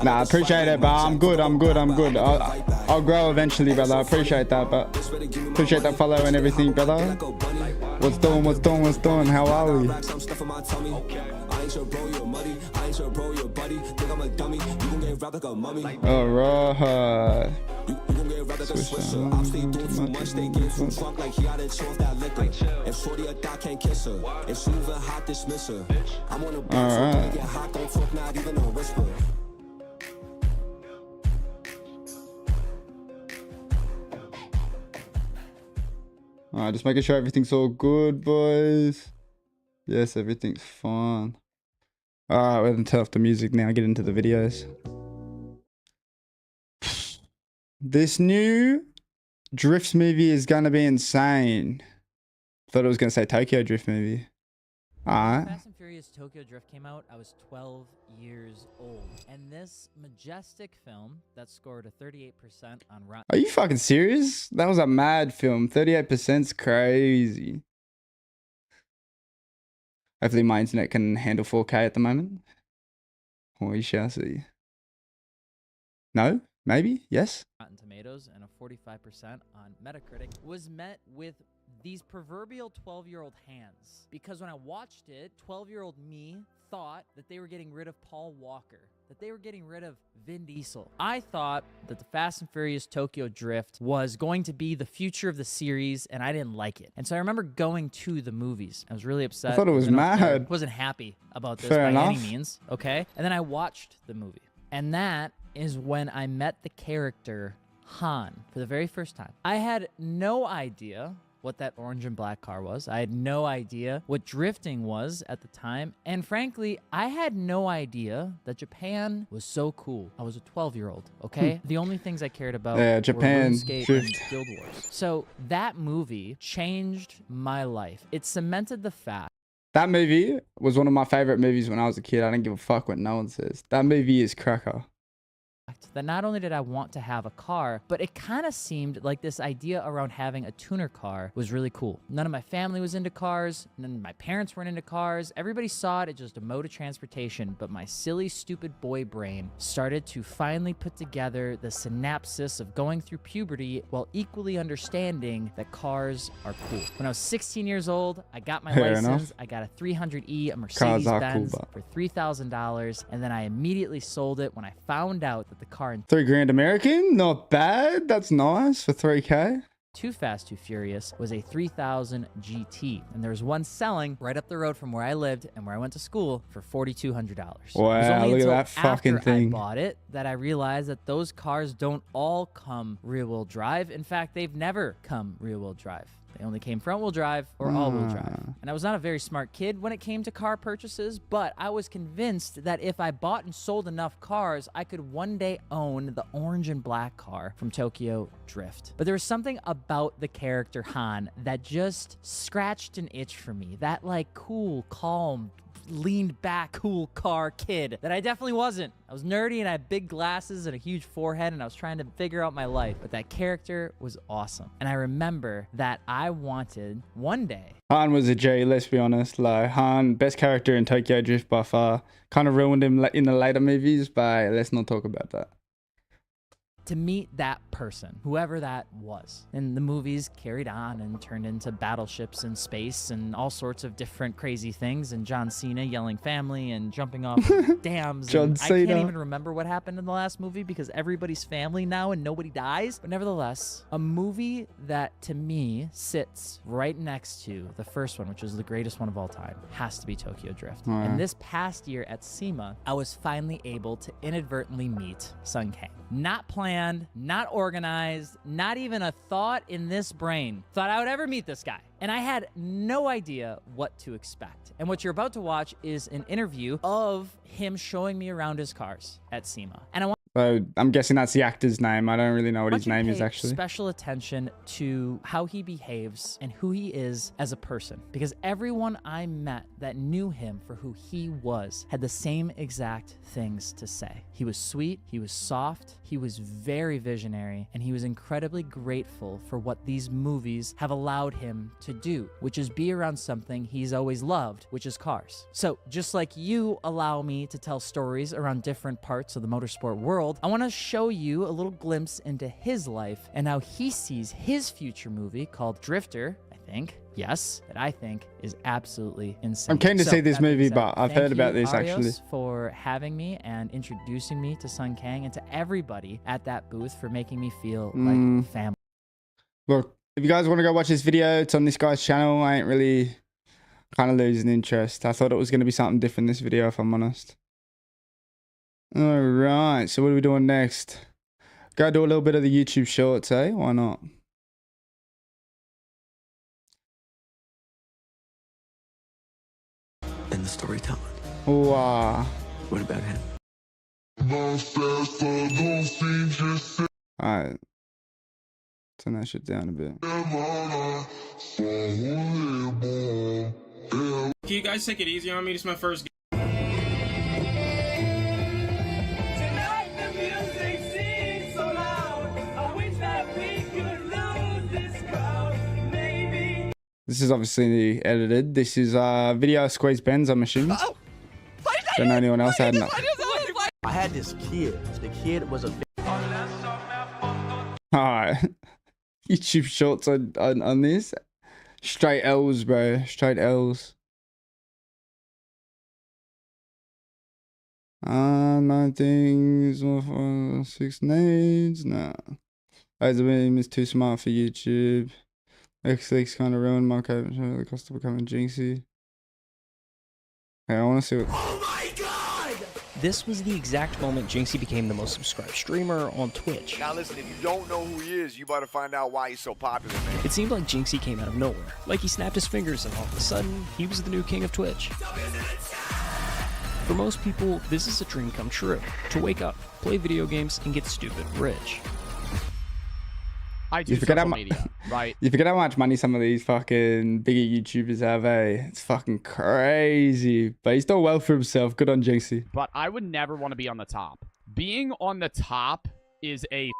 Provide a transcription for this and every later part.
Nah, I appreciate it, but I'm good. I'll grow eventually, brother. I appreciate that, but appreciate that follow and everything, brother. What's doing? How are we? Alright. Alright, just making sure everything's all good, boys. Yes, everything's fine. Alright, we're gonna turn off the music now, get into the videos. This new Drifts movie is gonna be insane. Thought it was gonna say Tokyo Drift movie. Alright. Fast and Furious Tokyo Drift came out, I was 12 years old. And this majestic film that scored a 38% on Rotten. Are you fucking serious? That was a mad film. 38%'s crazy. Hopefully my internet can handle 4K at the moment. We shall see. No? Maybe? Yes? Rotten Tomatoes and a 45% on Metacritic was met with these proverbial 12-year-old hands. Because when I watched it, 12-year-old me thought that they were getting rid of Paul Walker, that they were getting rid of Vin Diesel. I thought that the Fast and Furious Tokyo Drift was going to be the future of the series, and I didn't like it. And so I remember going to the movies. I was really upset. I thought it was mad. Wasn't happy about this Fair by enough. any means, okay? And then I watched the movie. And that is when I met the character Han for the very first time. I had no idea what that orange and black car was. I had no idea what drifting was at the time. And frankly, I had no idea that Japan was so cool. I was a 12-year-old, okay? The only things I cared about were Japan RuneScape and Guild Wars. So that movie changed my life. It cemented the fact. That movie was one of my favorite movies when I was a kid. I didn't give a fuck what no one says. That movie is cracker. That not only did I want to have a car, but it kind of seemed like this idea around having a tuner car was really cool. None of my family was into cars. None of my parents weren't into cars. Everybody saw it as just a mode of transportation, but my silly, stupid boy brain started to finally put together the synapses of going through puberty while equally understanding that cars are cool. When I was 16 years old, I got my license. Enough. I got a 300E, a Mercedes-Benz cool, for $3,000, and then I immediately sold it when I found out that the car in $3 grand American, not bad. That's nice for 3K. Too Fast, Too Furious was a 3000 GT, and there was one selling right up the road from where I lived and where I went to school for $4,200. Wow, look at that fucking thing. I bought it that I realized that those cars don't all come rear-wheel drive. In fact, they've never come rear-wheel drive. They only came front-wheel drive or all-wheel drive. And I was not a very smart kid when it came to car purchases, but I was convinced that if I bought and sold enough cars, I could one day own the orange and black car from Tokyo Drift. But there was something about the character Han that just scratched an itch for me. That, like, cool, calm, leaned back, cool car kid that I definitely wasn't. I was nerdy and I had big glasses and a huge forehead and I was trying to figure out my life, but that character was awesome. And I remember that I wanted one day. Han was a G, let's be honest. Like, Han, best character in Tokyo Drift by far. Kind of ruined him in the later movies, but let's not talk about that. To meet that person, whoever that was. And the movies carried on and turned into battleships in space and all sorts of different crazy things, and John Cena yelling family and jumping off dams. John Cena. I can't even remember what happened in the last movie because everybody's family now and nobody dies. But nevertheless, a movie that to me sits right next to the first one, which is the greatest one of all time, has to be Tokyo Drift. And this past year at SEMA, I was finally able to inadvertently meet Sung Kang. Not planned, not organized, not even a thought in this brain thought I would ever meet this guy. And I had no idea what to expect. And what you're about to watch is an interview of him showing me around his cars at SEMA. And I want So I'm guessing that's the actor's name. I don't really know what his name is actually. Special attention to how he behaves and who he is as a person, because everyone I met that knew him for who he was had the same exact things to say. He was sweet, he was soft, he was very visionary, and he was incredibly grateful for what these movies have allowed him to do, which is be around something he's always loved, which is cars. So just like you allow me to tell stories around different parts of the motorsport world, I want to show you a little glimpse into his life and how he sees his future movie called Drifter, I think. Yes, that I think is absolutely insane. I'm keen to see this movie, but I've heard about this Arios, actually. For having me and introducing me to Sun Kang, and to everybody at that booth for making me feel like family. Look, if you guys want to go watch this video, it's on this guy's channel. I ain't really kind of losing interest. I thought it was going to be something different this video, if I'm honest. All right, so what are we doing next? Go do a little bit of the YouTube shorts, eh? Why not? And the storytelling. Wow. What about him? Alright. Turn that shit down a bit. Can you guys take it easy on me? This is my first game. This is obviously edited. This is video squeeze Benz, I'm assuming. Don't know anyone else. I had enough. I had this kid. The kid was a... Alright. YouTube shorts on this. Straight L's, bro. Straight L's. 9 things, 6 needs. Nah. Those beam is too smart for YouTube. X-Leaks kind of ruined my code. The cost of becoming jinxy. Okay, I want to see what... Oh my god! This was the exact moment Jinxie became the most subscribed streamer on Twitch. Now listen, if you don't know who he is, you better find out why he's so popular, man. It seemed like Jinxie came out of nowhere. Like he snapped his fingers and all of a sudden, he was the new king of Twitch. For most people, this is a dream come true. To wake up, play video games, and get stupid rich. I do social media, right? You forget how much money some of these fucking bigger YouTubers have, eh? It's fucking crazy. But he's done well for himself. Good on Jinxie. But I would never want to be on the top. Being on the top is a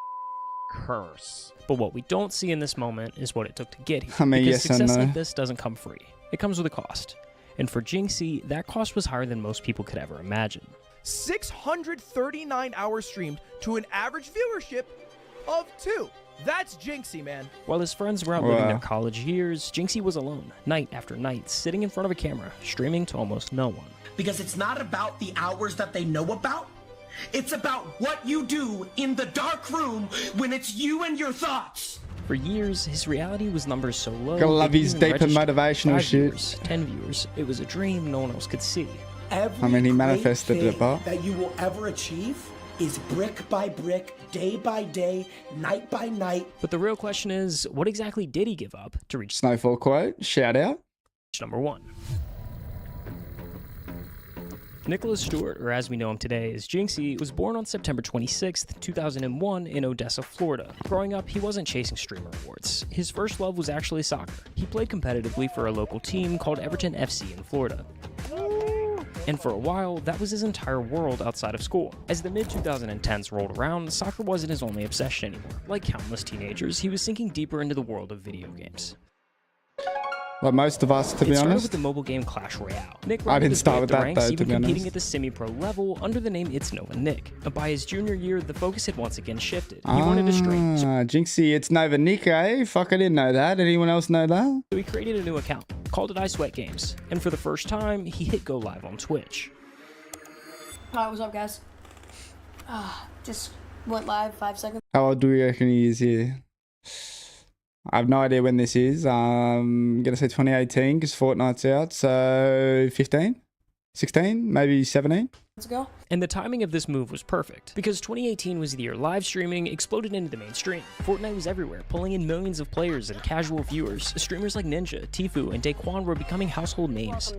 curse. But what we don't see in this moment is what it took to get here. I mean, because yes and success no. like this doesn't come free. It comes with a cost. And for Jinxie, that cost was higher than most people could ever imagine. 639 hours streamed to an average viewership of 2. That's Jinxie, man. While his friends were out living their college years, Jinxie was alone, night after night, sitting in front of a camera, streaming to almost no one. Because it's not about the hours that they know about. It's about what you do in the dark room when it's you and your thoughts. For years, his reality was numbers so low. Gotta love his deep and motivational 5 shit. Viewers, 10 viewers. It was a dream no one else could see. Every I mean, he great manifested it, thing but that you will ever achieve is brick by brick, day by day, night by night. But the real question is, what exactly did he give up to reach Snowfall quote, shout out. number 1? Nicholas Stewart, or as we know him today as Jinxie, was born on September 26th, 2001 in Odessa, Florida. Growing up, he wasn't chasing streamer awards. His first love was actually soccer. He played competitively for a local team called Everton FC in Florida. And for a while, that was his entire world outside of school. As the mid-2010s rolled around, soccer wasn't his only obsession anymore. Like countless teenagers, he was sinking deeper into the world of video games. Like most of us, to be It started honest. with the mobile game Clash Royale. Nick I didn't his start way with up the that ranks, though, to even be competing honest. at the semi-pro level under the name It's Nova Nick. By his junior year, the focus had once again shifted. He wanted to stream, so Jinxie, it's Nova Nick, eh? Fuck, I didn't know that. Anyone else know that? he created a new account, called it I Sweat Games. And for the first time, he hit go live on Twitch. Hi, what's up, guys? Just went live 5 seconds. How old do we reckon he is here? I have no idea when this is. I'm going to say 2018 because Fortnite's out. So 15, 16, maybe 17. ago. And the timing of this move was perfect, because 2018 was the year live streaming exploded into the mainstream. Fortnite was everywhere, pulling in millions of players and casual viewers. Streamers like Ninja, Tfue, and Daquan were becoming household names.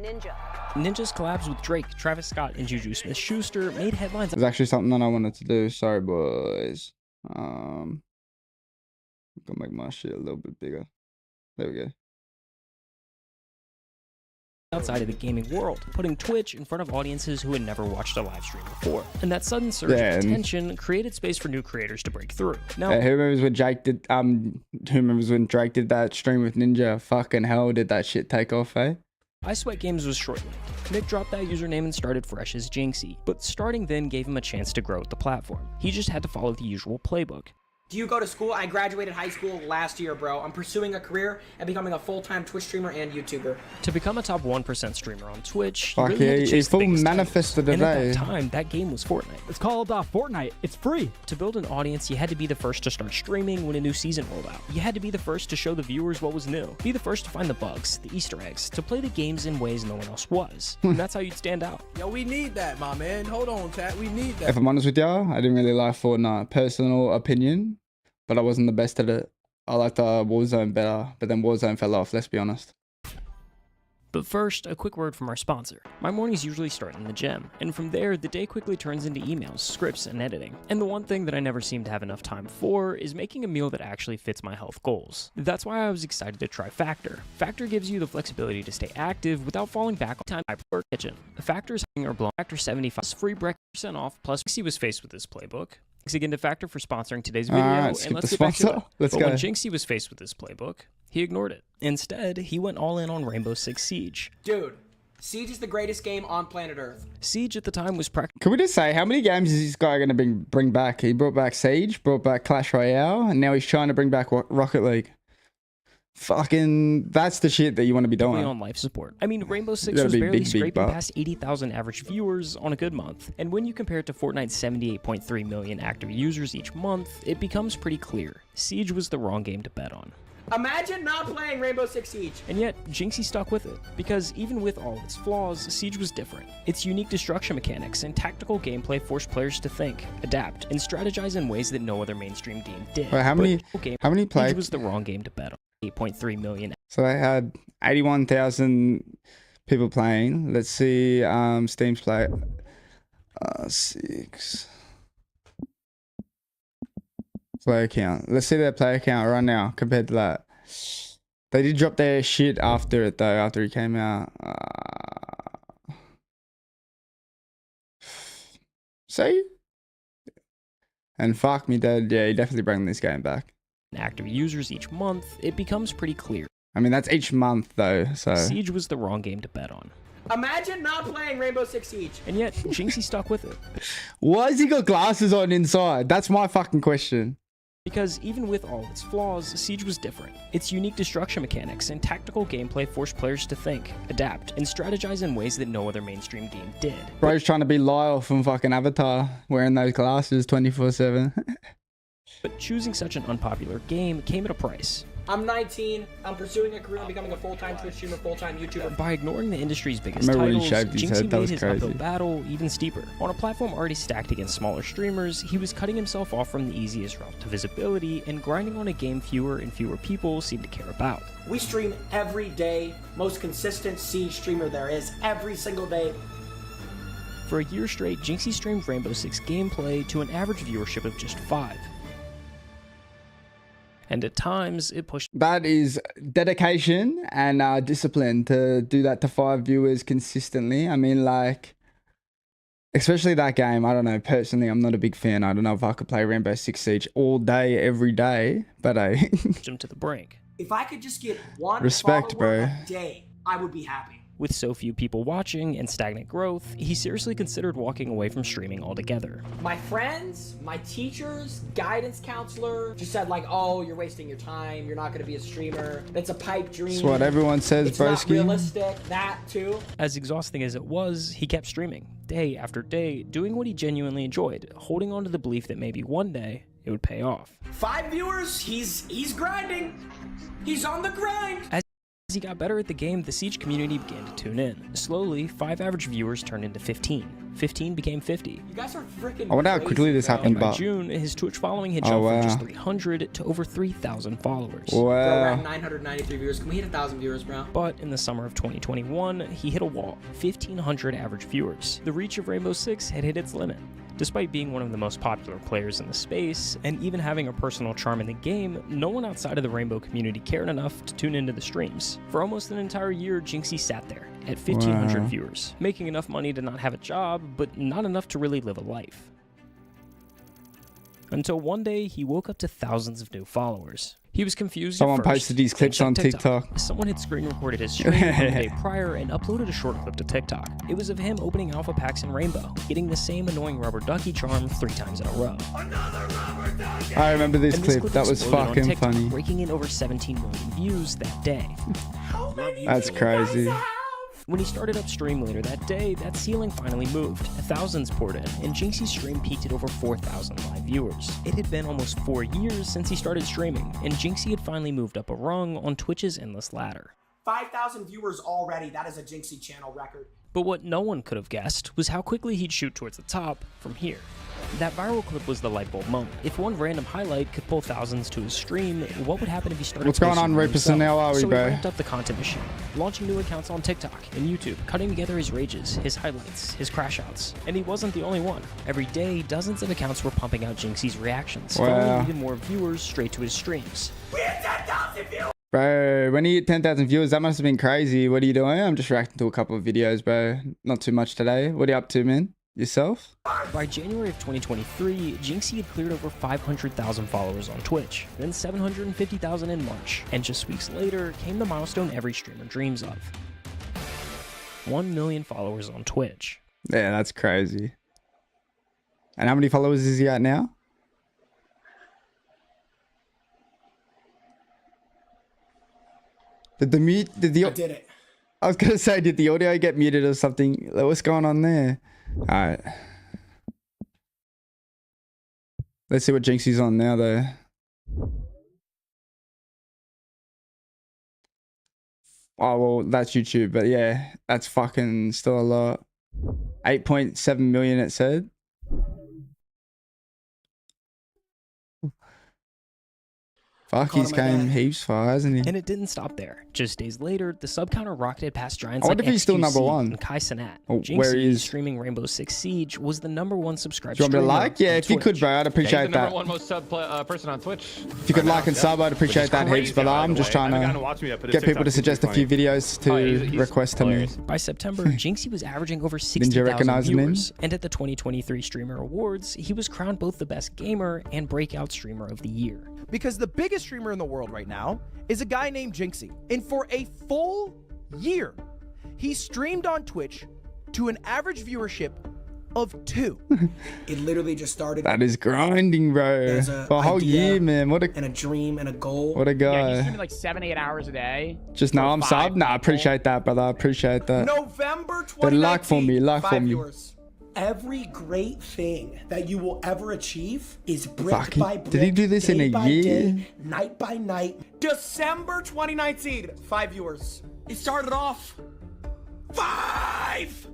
Ninja's collabs with Drake, Travis Scott, and Juju Smith-Schuster made headlines. There's actually something that I wanted to do. Sorry, boys. I'm gonna make my shit a little bit bigger. There we go. Outside of the gaming world, putting Twitch in front of audiences who had never watched a live stream before. And that sudden surge of attention created space for new creators to break through. Now, who remembers when Drake did that stream with Ninja? Fucking hell, did that shit take off, eh? I Sweat Games was short-lived. Nick dropped that username and started fresh as Jinxie, but starting then gave him a chance to grow with the platform. He just had to follow the usual playbook. Do you go to school? I graduated high school last year, bro. I'm pursuing a career and becoming a full-time Twitch streamer and YouTuber. To become a top 1% streamer on Twitch, fuck really had to chase full manifested today. And at that time, that game was Fortnite. It's called Fortnite. It's free. To build an audience, you had to be the first to start streaming when a new season rolled out. You had to be the first to show the viewers what was new. Be the first to find the bugs, the Easter eggs, to play the games in ways no one else was. And that's how you'd stand out. Yo, we need that, my man. Hold on, chat. We need that. If I'm honest with y'all, I didn't really like Fortnite. Personal opinion. But I wasn't the best at it. I liked Warzone better, but then Warzone fell off, let's be honest. But first, a quick word from our sponsor. My mornings usually start in the gym, and from there, the day quickly turns into emails, scripts, and editing. And the one thing that I never seem to have enough time for is making a meal that actually fits my health goals. That's why I was excited to try Factor. Factor gives you the flexibility to stay active without falling back on time for kitchen. The Factor's or blown Factor 75 free breakfast off, plus Jinxie was faced with this playbook. Thanks again to Factor for sponsoring today's video, and let's get back to it. But when Jinxie was faced with this playbook, he ignored it. Instead, he went all in on Rainbow Six Siege. Dude, Siege is the greatest game on planet Earth. Siege at the time was practically... Can we just say, how many games is this guy going to bring back? He brought back Siege, brought back Clash Royale, and now he's trying to bring back Rocket League. Fucking, that's the shit that you want to be doing. On life support. I mean, Rainbow Six was barely scraping past 80,000 average viewers on a good month. And when you compare it to Fortnite's 78.3 million active users each month, it becomes pretty clear. Siege was the wrong game to bet on. Imagine not playing Rainbow Six Siege. And yet, Jinxie stuck with it, because even with all its flaws, Siege was different. Its unique destruction mechanics and tactical gameplay forced players to think, adapt, and strategize in ways that no other mainstream game did. Wait, how many players? Siege was the wrong game to bet on. 8.3 million. So they had 81,000 people playing. Let's see Steam's play. 6 player count. Let's see their player count right now compared to that. They did drop their shit after it though, after it came out. See? And fuck me dead. Yeah, he definitely bring this game back. Active users each month, it becomes pretty clear. I mean, that's each month though, so... Siege was the wrong game to bet on. Imagine not playing Rainbow Six Siege. And yet, Jinxie stuck with it. Why has he got glasses on inside? That's my fucking question. Because even with all its flaws, Siege was different. Its unique destruction mechanics and tactical gameplay forced players to think, adapt, and strategize in ways that no other mainstream game did. Bro's trying to be Lyle from fucking Avatar, wearing those glasses 24/7. But choosing such an unpopular game came at a price. I'm 19. I'm pursuing a career and becoming a full-time Twitch streamer, full-time YouTuber. By ignoring the industry's biggest titles, Jinxie made his uphill battle even steeper. On a platform already stacked against smaller streamers, he was cutting himself off from the easiest route to visibility and grinding on a game fewer and fewer people seem to care about. We stream every day. Most consistent Siege streamer there is, every single day. For a year straight, Jinxie streamed Rainbow Six gameplay to an average viewership of just 5. And at times, it pushed... That is dedication and discipline to do that to 5 viewers consistently. I mean, like, especially that game. I don't know. Personally, I'm not a big fan. I don't know if I could play Rainbow Six Siege all day, every day, but I... pushed him to the brink. If I could just get one respect, bro, a day, I would be happy. With so few people watching and stagnant growth, he seriously considered walking away from streaming altogether. My friends, my teachers, guidance counselor just said like, oh, you're wasting your time. You're not going to be a streamer. That's a pipe dream. That's what everyone says, it's broski. Not realistic. That too. As exhausting as it was, he kept streaming, day after day, doing what he genuinely enjoyed, holding on to the belief that maybe one day it would pay off. 5 viewers, he's grinding. He's on the grind. As As he got better at the game, the Siege community began to tune in. Slowly, 5 average viewers turned into 15. 15 became 50. You guys are freaking I wonder how quickly this happened, By but June, his Twitch following had jumped from just 300 to over 3,000 followers. We're Wow. around 993 viewers. Can we hit 1,000 viewers, bro? But in the summer of 2021, he hit a wall, 1,500 average viewers. The reach of Rainbow Six had hit its limit. Despite being one of the most popular players in the space, and even having a personal charm in the game, no one outside of the Rainbow community cared enough to tune into the streams. For almost an entire year, Jinxie sat there, at 1,500 viewers, making enough money to not have a job, but not enough to really live a life. Until one day, he woke up to thousands of new followers. He was confused. Someone at first, posted these then clips checked on TikTok. Someone had screen recorded his stream the day prior and uploaded a short clip to TikTok. It was of him opening alpha packs in Rainbow, getting the same annoying rubber ducky charm 3 times in a row. I remember this And clip. That was exploded on fucking TikTok, funny. breaking in over 17 million views that day. That's crazy. When he started up stream later that day, that ceiling finally moved. Thousands poured in, and Jinxie's stream peaked at over 4,000 live viewers. It had been almost 4 years since he started streaming, and Jinxie had finally moved up a rung on Twitch's endless ladder. 5,000 viewers already. That is a Jinxie channel record. But what no one could have guessed was how quickly he'd shoot towards the top from here. That viral clip was the light bulb moment. If one random highlight could pull thousands to his stream, what would happen if he started What's going on, posting Reaperson? How are we, So he bro? ramped up the content machine, launching new accounts on TikTok and YouTube, cutting together his rages, his highlights, his crash outs. And he wasn't the only one. Every day, dozens of accounts were pumping out Jinxie's reactions, funneling even more viewers straight to his streams. We hit 10,000 viewers! Bro, when you hit 10,000 viewers, that must have been crazy. What are you doing? I'm just reacting to a couple of videos, bro. Not too much today. What are you up to, man? Yourself? By January of 2023, Jinxie had cleared over 500,000 followers on Twitch, then 750,000 in March, and just weeks later came the milestone every streamer dreams of. 1 million followers on Twitch. Yeah, that's crazy. And how many followers is he at now? Did the I did it. I was gonna say, did the audio get muted or something? Like, what's going on there? Alright. Let's see what Jinxie's on now, though. Oh, well, that's YouTube, but yeah, that's fucking still a lot. 8.7 million, it said. Fuck, he's came heaps far, hasn't he? And it didn't stop there. Just days later, the sub counter rocketed past giants I like wonder if he's still number XQC one. and Kai Cenat. Oh, Jinxie, where he is. streaming Rainbow Six Siege, was the #1 subscribed Do you want me to streamer like? Yeah, on if you could, Twitch. bro, I'd appreciate He's the that. number one most sub person on Twitch. If you could like and sub, I'd appreciate that heaps, but I'm just trying to get people to suggest a few videos to request to me. By September, Jinxie was averaging over 60,000 recognize him? viewers, and at the 2023 Streamer Awards, he was crowned both the best gamer and breakout streamer of the year. Because the biggest streamer in the world right now is a guy named Jinxie. And for a full year, he streamed on Twitch to an average viewership of 2. It literally just started. That is grinding, bro. For a whole idea year, man. What a and a dream and a goal. what a Yeah, he's guy. streaming like 7-8 hours a day. Just now I'm 5 sub. Nah, I appreciate that, brother. I appreciate that. November 2019. But luck for me, luck for 5 me. viewers. Every great thing that you will ever achieve is brick Fuck, by brick. did he do this in day a by year? day, night by night. December 2019, 5 viewers. It started off 5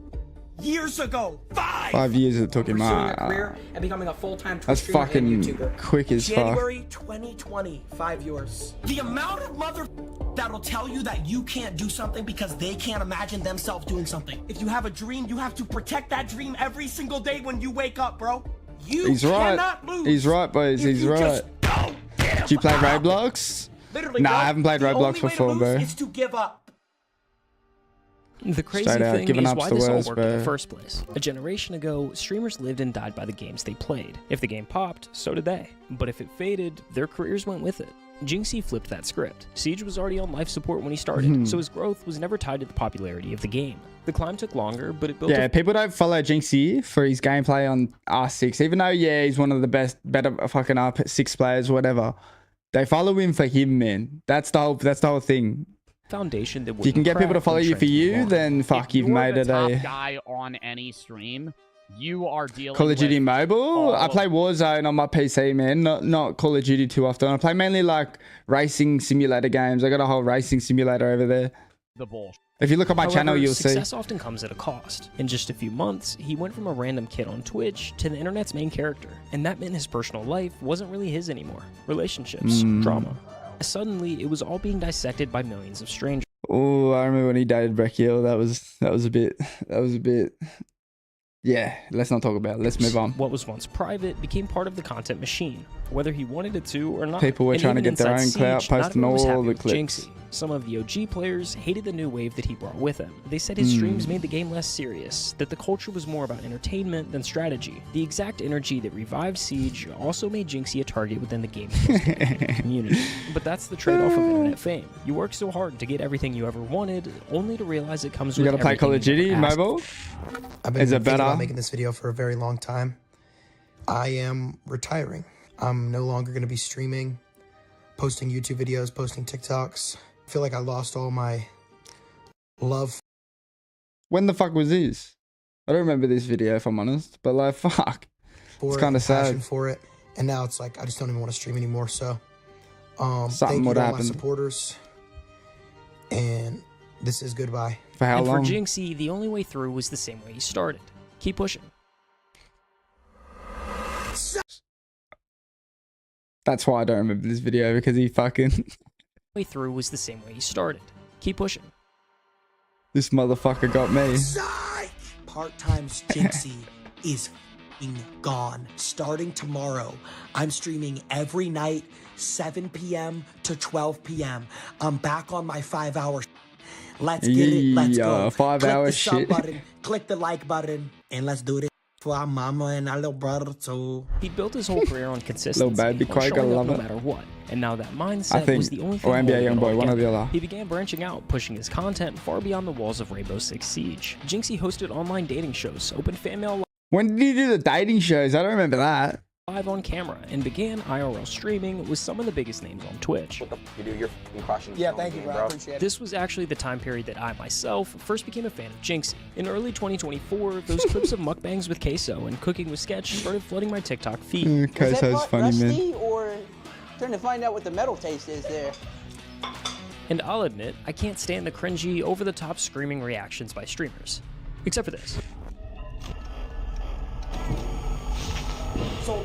years ago. 5 years it took him Pursuing a out. career and becoming a full-time Twitch That's streamer fucking and YouTuber. quick as fuck. January 2020, 5 viewers. The amount of mother that'll tell you that you can't do something because they can't imagine themselves doing something. If you have a dream, you have to protect that dream every single day when you wake up, bro. You He's right. cannot lose. He's right, boys. if He's you right. just go get Do you play up. Roblox? Literally, Nah, bro, I haven't played the Roblox only way to before, lose bro. is to give up. The crazy Straight out, thing giving is up's why the this all worst, worked in bro. the first place. A generation ago, streamers lived and died by the games they played. If the game popped, so did they. But if it faded, their careers went with it. Jinxie flipped that script. Siege was already on life support when he started, so his growth was never tied to the popularity of the game. The climb took longer, but it built Yeah, people don't follow Jinxie for his gameplay on R6, even though, yeah, he's one of the better fucking R6 players, whatever. They follow him for him, man. That's the whole thing. foundation that If you can get people to follow you for you, then fuck, If you've you're made the it top a... guy on any stream, You are dealing Call of Duty with Mobile? I play Warzone on my PC, man. Not Call of Duty too often. I play mainly like racing simulator games. I got a whole racing simulator over there. the bullshit. If you look at my channel, you'll see. Success often comes at a cost. In just a few months, he went from a random kid on Twitch to the internet's main character, and that meant his personal life wasn't really his anymore. Relationships, drama. Suddenly, it was all being dissected by millions of strangers. Oh, I remember when he dated Brekiel. That was a bit. Yeah, let's not talk about it. Let's move on. What was once private became part of the content machine, whether he wanted it to or not. People were And trying to even get their own inside clout, Siege, not posting everyone was all happy the with clips. Jinxie. Some of the OG players hated the new wave that he brought with him. They said his streams made the game less serious, that the culture was more about entertainment than strategy. The exact energy that revived Siege also made Jinxie a target within the game community. But that's the trade-off of internet fame. You work so hard to get everything you ever wanted, only to realize it comes You with gotta play Call of Duty mobile? I've been Is it thinking better? about making this video for a very long time. I am retiring. I'm no longer going to be streaming, posting YouTube videos, posting TikToks. I feel like I lost all my love. When the fuck was this? I don't remember this video, if I'm honest. But like, fuck. For It's kind of sad. passion for it. And now it's like, I just don't even want to stream anymore. So, Something thank you would to all my happen. supporters. And this is goodbye. For how and long? for Jinxie, the only way through was the same way he started. Keep pushing. That's why I don't remember this video, because he fucking... Way through was the same way he started. Keep pushing. This motherfucker got me. Part-time's Jinxie is f***ing gone. Starting tomorrow, I'm streaming every night, 7 p.m. to 12 p.m. I'm back on my 5-hour. Let's get it. Let's go. 5 Click hour the sub shit. button, click the like button, and let's do this for our mama and our little brother too. He built his whole career on consistency, baby on Quake, I showing up love no it. matter what. And now that I mindset think, was the only thing or NBA holding it Youngboy, all one or the together. other. He began branching out, pushing his content far beyond the walls of Rainbow Six Siege. Jinxie hosted online dating shows, opened fan mail When did he do the dating shows? I don't remember that. live on camera, and began IRL streaming with some of the biggest names on Twitch. You do your crushing. Yeah, thank you, bro. I appreciate it. This was actually the time period that I myself first became a fan of Jinxie. In early 2024, those clips of mukbangs with queso and cooking with Sketch started flooding my TikTok feed. Queso's funny, man. Or trying to find out what the metal taste is there? And I'll admit, I can't stand the cringy, over-the-top screaming reactions by streamers. Except for this. So,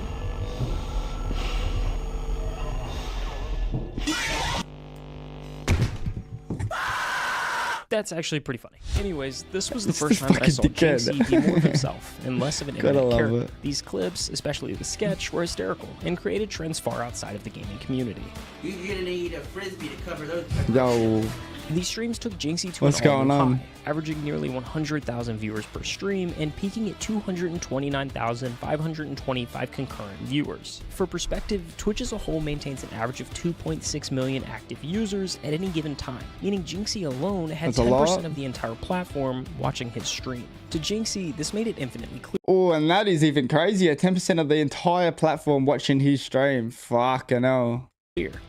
That's actually pretty funny. Anyways, this was the It's first the time that I saw fucking dickhead. Jinxie be more of himself and less of an Gotta internet love character. it. These clips, especially the sketch, were hysterical and created trends far outside of the gaming community. You're gonna need a frisbee to cover those. Yo. These streams took Jinxie to What's an all-new going on? high, averaging nearly 100,000 viewers per stream and peaking at 229,525 concurrent viewers. For perspective, Twitch as a whole maintains an average of 2.6 million active users at any given time, meaning Jinxie alone had That's a 10% lot. of the entire platform watching his stream. To Jinxie, this made it infinitely clear. Oh, and that is even crazier. 10% of the entire platform watching his stream. Fucking hell.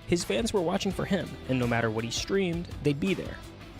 His fans were watching for him, and no matter what he streamed, they'd be there.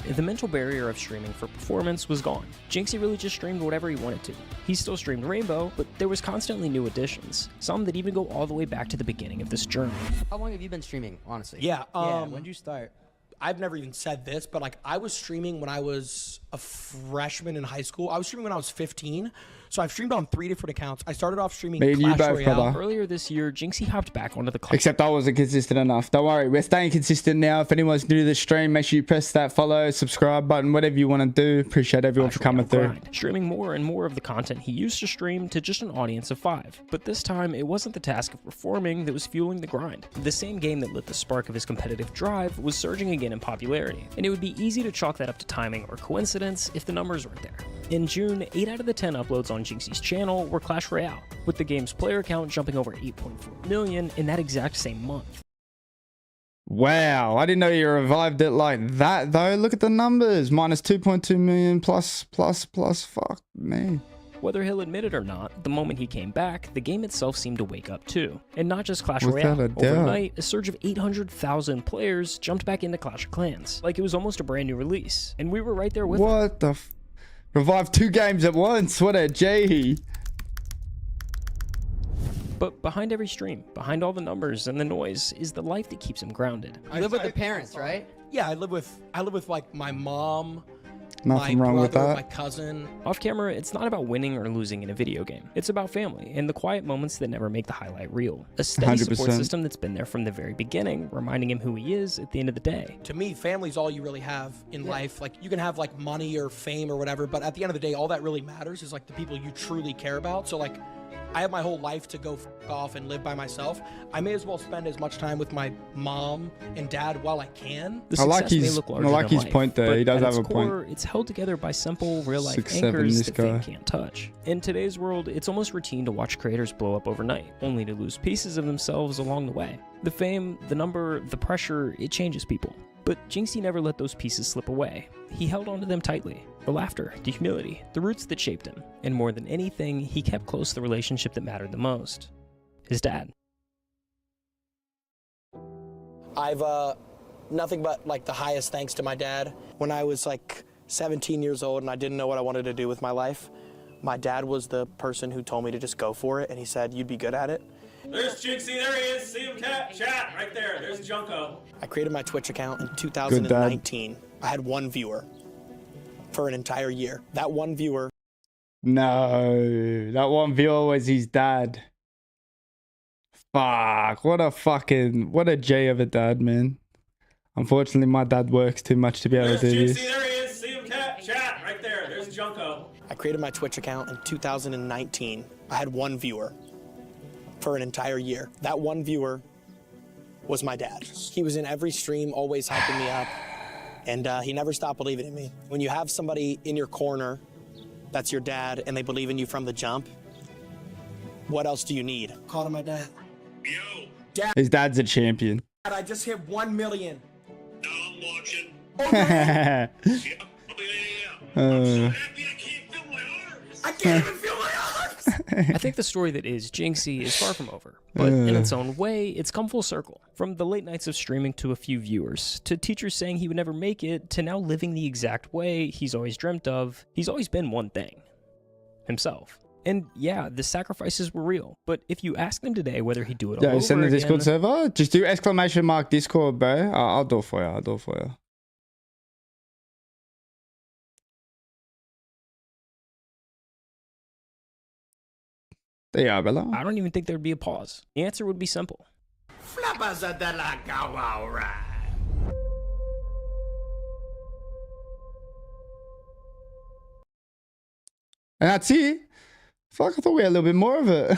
The mental barrier of streaming for performance was gone. Jinxie really just streamed whatever he wanted to. He still streamed Rainbow, but there was constantly new additions, some that even go all the way back to the beginning of this journey. How long have you been streaming, honestly? Yeah. When did you start? I've never even said this, but like I was streaming when I was a freshman in high school. I was streaming when I was 15. So I've streamed on 3 different accounts. I started off streaming Me and you Clash both, Royale. brother. Earlier this year, Jinxie hopped back onto the Clash. Except I wasn't consistent enough. Don't worry, we're staying consistent now. If anyone's new to the stream, make sure you press that follow, subscribe button, whatever you want to do. Appreciate everyone for coming through. grind, streaming more and more of the content he used to stream to just an audience of 5. But this time, it wasn't the task of performing that was fueling the grind. The same game that lit the spark of his competitive drive was surging again in popularity, and it would be easy to chalk that up to timing or coincidence if the numbers weren't there. In June, 8 out of the 10 uploads on Jinxie's channel were Clash Royale, with the game's player count jumping over 8.4 million in that exact same month. Wow, I didn't know you revived it like that though. Look at the numbers. Minus 2.2 million plus. Fuck me. Whether he'll admit it or not, the moment he came back, the game itself seemed to wake up too. And not just Clash Without Royale. a doubt. Overnight, a surge of 800,000 players jumped back into Clash of Clans, like it was almost a brand new release. And we were right there with them. What the Revive 2 games at once. What a G. But behind every stream, behind all the numbers and the noise, is the life that keeps him grounded. You live with the parents, right? Yeah, I live with like my mom, Nothing my wrong with brother, that. my cousin. Off camera, it's not about winning or losing in a video game. It's about family and the quiet moments that never make the highlight reel. A steady support 100%. system that's been there from the very beginning, reminding him who he is at the end of the day. To me, family's all you really have in life. Like, you can have like money or fame or whatever, but at the end of the day, all that really matters is like the people you truly care about. So like, I have my whole life to go off and live by myself. I may as well spend as much time with my mom and dad while I can. The I like success may his- look I larger like than his life, point there. but He does at have its a point. core, it's held together by simple, real-life 6'7", anchors this that fame guy. can't touch. In today's world, it's almost routine to watch creators blow up overnight, only to lose pieces of themselves along the way. The fame, the number, the pressure, it changes people. But Jinxie never let those pieces slip away. He held onto them tightly. The laughter, the humility, the roots that shaped him. And more than anything, he kept close the relationship that mattered the most. His dad. I've nothing but like the highest thanks to my dad. When I was like 17 years old and I didn't know what I wanted to do with my life, my dad was the person who told me to just go for it, and he said, "You'd be good at it." There's Jinxie, there he is. See him, chat, right there. There's Junko. I created my Twitch account in 2019. I had one viewer for an entire year. That one viewer. No, that one viewer was his dad. Fuck, what a J of a dad, man. Unfortunately, my dad works too much to be able to do There's Jinxie, this. there he is. See him, chat, right there. There's Junko. I created my Twitch account in 2019. I had one viewer for an entire year. That one viewer was my dad. He was in every stream, always hyping me up, and he never stopped believing in me. When you have somebody in your corner that's your dad and they believe in you from the jump, what else do you need? Call to my dad. Yo. Dad, His dad's a champion. I just hit 1 million. Now I'm watching. uh, I can't even feel my arms. I think the story that is Jinxie is far from over, but in its own way, it's come full circle. From the late nights of streaming to a few viewers, to teachers saying he would never make it, to now living the exact way he's always dreamt of. He's always been one thing: himself. And yeah, the sacrifices were real, but if you asked him today whether he'd do it all yeah, over send the again, Discord server. Just do ! Discord, bro. I'll do it for you. I'll do it for you. There you are, brother. I don't even think there'd be a pause. The answer would be simple. And that's it. Fuck, I thought we had a little bit more of it.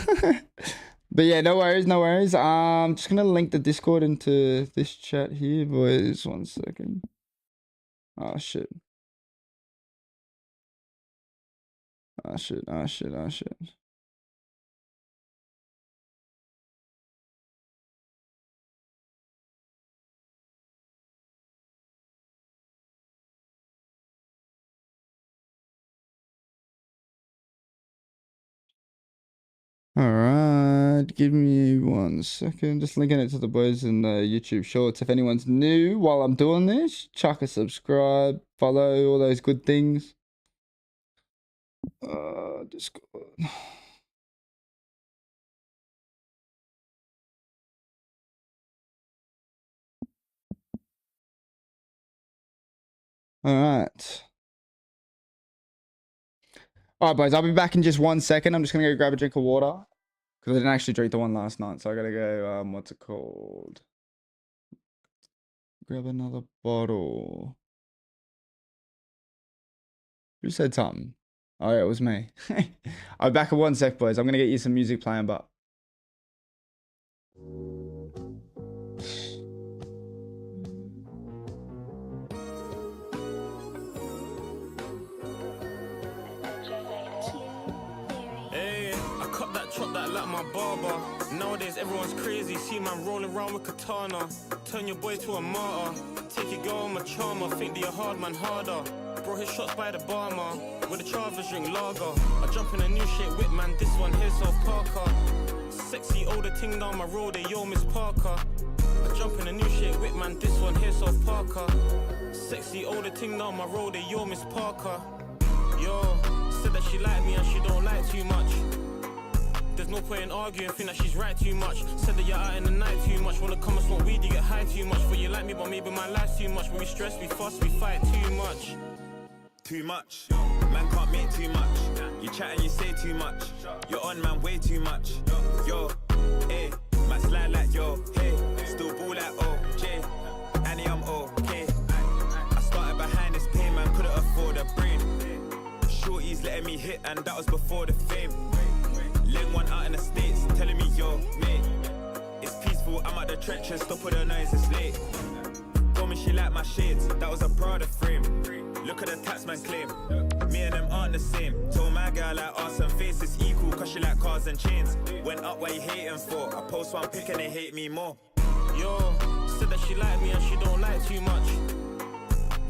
But yeah, no worries, no worries. Just gonna link the Discord into this chat here, boys. 1 second. Oh shit. Oh shit, oh shit, oh shit. Alright, give me 1 second. Just linking it to the boys in the YouTube shorts. If anyone's new while I'm doing this, chuck a subscribe, follow, all those good things. Discord. Alright. Alright, boys, I'll be back in just 1 second. I'm just gonna go grab a drink of water. Because I didn't actually drink the one last night, so I gotta go, what's it called? Grab another bottle. Who said something? Oh yeah, it was me. I'll be back in 1 sec, boys. I'm gonna get you some music playing, but... Chop that like my barber. Nowadays everyone's crazy. See man rolling around with katana. Turn your boy to a martyr. Take your girl on my charmer. Think that you're hard man harder. Bro his shots by the bar man. With the Travis drink lager. I jump in a new shit whip man. This one here's South Parker. Sexy older ting down my road. Hey yo Miss Parker. I jump in a new shit whip man. This one here's South Parker. Sexy older ting down my road. Hey yo Miss Parker. Yo said that she like me and she don't like too much. The There's no point in arguing, think that she's right too much. Said that you're out in the night too much. Wanna come and smoke weed, you get high too much. For you like me, but maybe my life's too much. When we stress, we fuss, we fight too much. Too much, man can't make too much. You chat and you say too much. You're on man way too much. Yo, hey, man slide like yo, hey. Still ball like OJ, Annie I'm okay. I started behind this pain, man couldn't afford a brain. Shorties letting me hit and that was before the fame. Leg one out in the States, telling me yo, mate. It's peaceful, I'm at the trenches, stop with the noise, it's late. Told me she liked my shades, that was a Prada frame. Look at the taxman claim, me and them aren't the same. Told my girl like arse and face is equal, cause she like cars and chains. Went up, what you hating for? I post one pic and they hate me more. Yo, said that she like me and she don't like too much.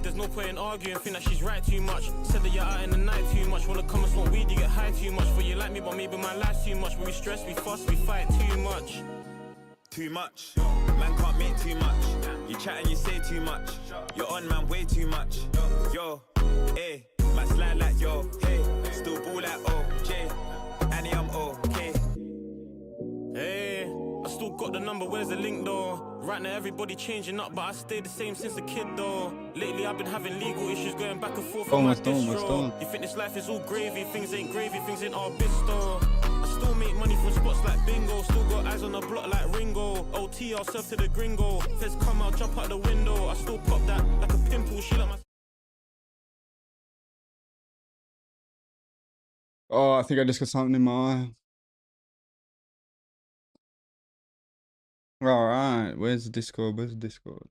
There's no point in arguing, think that she's right too much. Said that you're out in the night too much. Wanna come and smoke weed, you get high too much. For you like me, but maybe my life's too much. When we stress, we fuss, we fight too much. Too much, man can't make too much. You chat and you say too much. You're on man way too much. Yo, hey, man slide like yo, hey. Still ball like OJ, Annie I'm okay. Hey, I still got the number, where's the link though? Right now everybody changing up, but I stayed the same since a kid though. Lately I've been having legal issues going back and forth on my distro. You think this life is all gravy, things ain't gravy, things ain't all bisto. I still make money from spots like bingo, still got eyes on the block like Ringo. OT, I'll serve to the gringo. Feds come out, jump out the window. I still pop that like a pimple, she like my... Oh, I think I just got something in my eye. Alright, where's the Discord? Where's the Discord?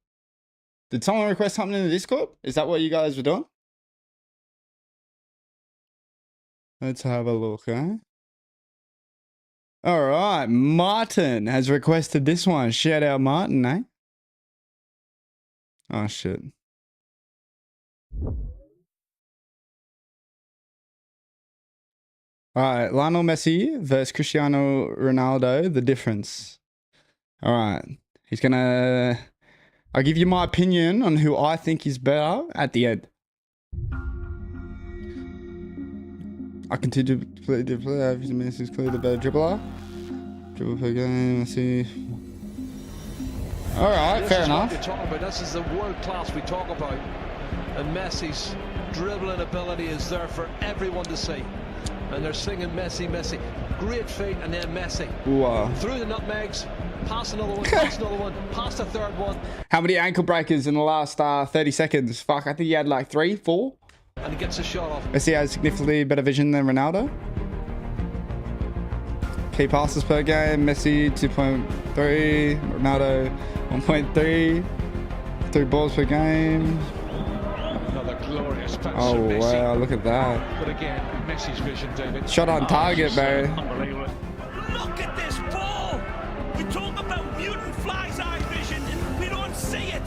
Did someone request something in the Discord? Is that what you guys were doing? Let's have a look, eh? Alright, Martin has requested this one. Shout out Martin, eh? Oh shit. Alright, Lionel Messi versus Cristiano Ronaldo, the difference. Alright, he's gonna... I'll give you my opinion on who I think is better at the end. I continue to play the player. Messi is clearly the better dribbler. Dribble per game, let's see. Alright, fair enough. This is what we talk about. This is the world class we talk about. And Messi's dribbling ability is there for everyone to see. And they're singing Messi, Messi. Great feat, and then Messi. Through the nutmegs, past another one, past another one, past a third one. How many ankle breakers in the last 30 seconds? Fuck, I think he had like 3, 4. And he gets a shot off. Messi has significantly better vision than Ronaldo. Key passes per game, Messi 2.3, Ronaldo 1.3. 3 balls per game. Another glorious pass. Oh wow, look at that. But again, Messi's vision, David. Shot on target, bro. Unbelievable. Look at this ball! We talk about mutant fly's eye vision and we don't see it.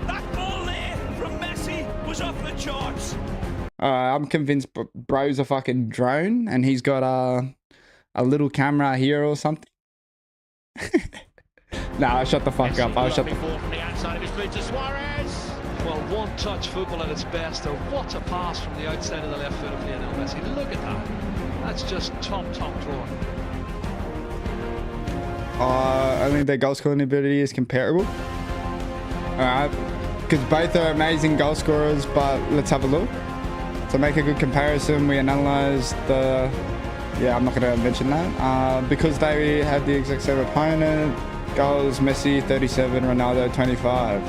That ball there from Messi was off the charts. I'm convinced bro's a fucking drone and he's got a little camera here or something. Nah, shut the fuck up. I'll shut the from the outside of his boot to Suarez. Well, one touch football at its best, or what a pass from the outside of the left foot of Lionel Messi. Look at that. That's just top draw. I think their goal scoring ability is comparable. Alright, because both are amazing goal scorers, but let's have a look. To make a good comparison, we analysed the... Yeah, I'm not going to mention that. Because they had the exact same opponent, goals, Messi 37, Ronaldo 25.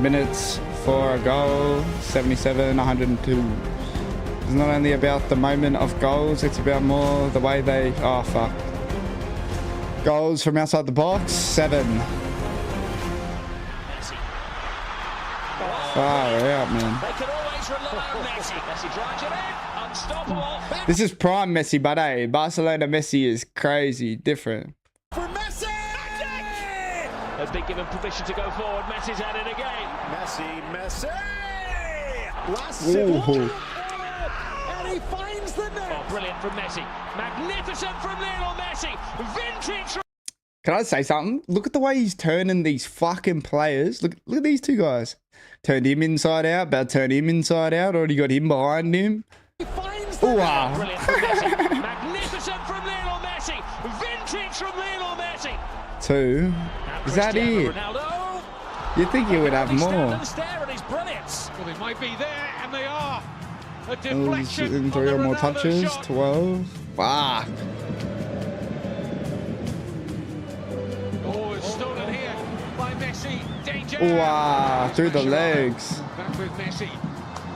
Minutes for a goal, 77, 102. It's not only about the moment of goals, it's about more the way they... Oh, fuck. Goals from outside the box, 7. Far out, man. They can always rely on Messi. Messi drives it in, unstoppable. This is prime Messi, but hey, Barcelona Messi is crazy, different. For Messi! Has been given permission to go forward. Messi's at it again. Messi! Ooh. And he finds the net. Oh, brilliant from Messi. Magnificent from Lionel Messi. Vintage. Can I say something? Look at the way he's turning these fucking players. Look at these two guys. Turned him inside out, about to turn him inside out. Already got him behind him. He finds the net. Brilliant from Messi. Magnificent from Lionel Messi. 2. Is that it? You think you would have more? Well, they might be there, and they are. A deflection In 3 or more touches. 12. Fuck. Oh, it's stolen here by Messi. Danger. Wow, through the legs. Back with Messi.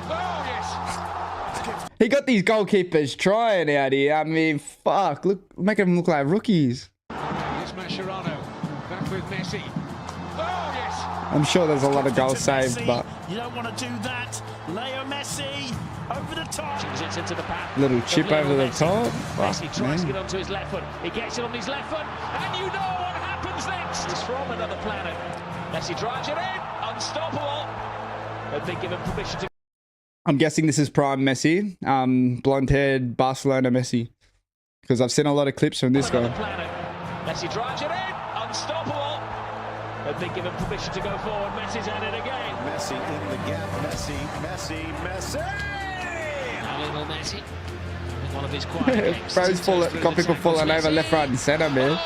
Oh, yes. He got these goalkeepers trying out here. I mean, fuck. Look, making them look like rookies. Here's Mascherano. Back with Messi. Oh, yes. I'm sure there's a lot of goals saved, but You don't want to do that. Leo Messi over the top. It's into the path. little chip over the top. Messi Fuck, tries to man. get onto his left foot. He gets it on his left foot, and you know what happens next. It's from another planet. Messi drives it in, unstoppable. But they give him permission to. I'm guessing this is prime Messi, blonde-haired Barcelona Messi, because I've seen a lot of clips from this guy. Messi drives it in, unstoppable. But they give him permission to go forward. Messi's at it again. Messi in the gap. Messi. A little Messi. One of his quiet kicks. Bro's got people falling over left, right, and centre, man.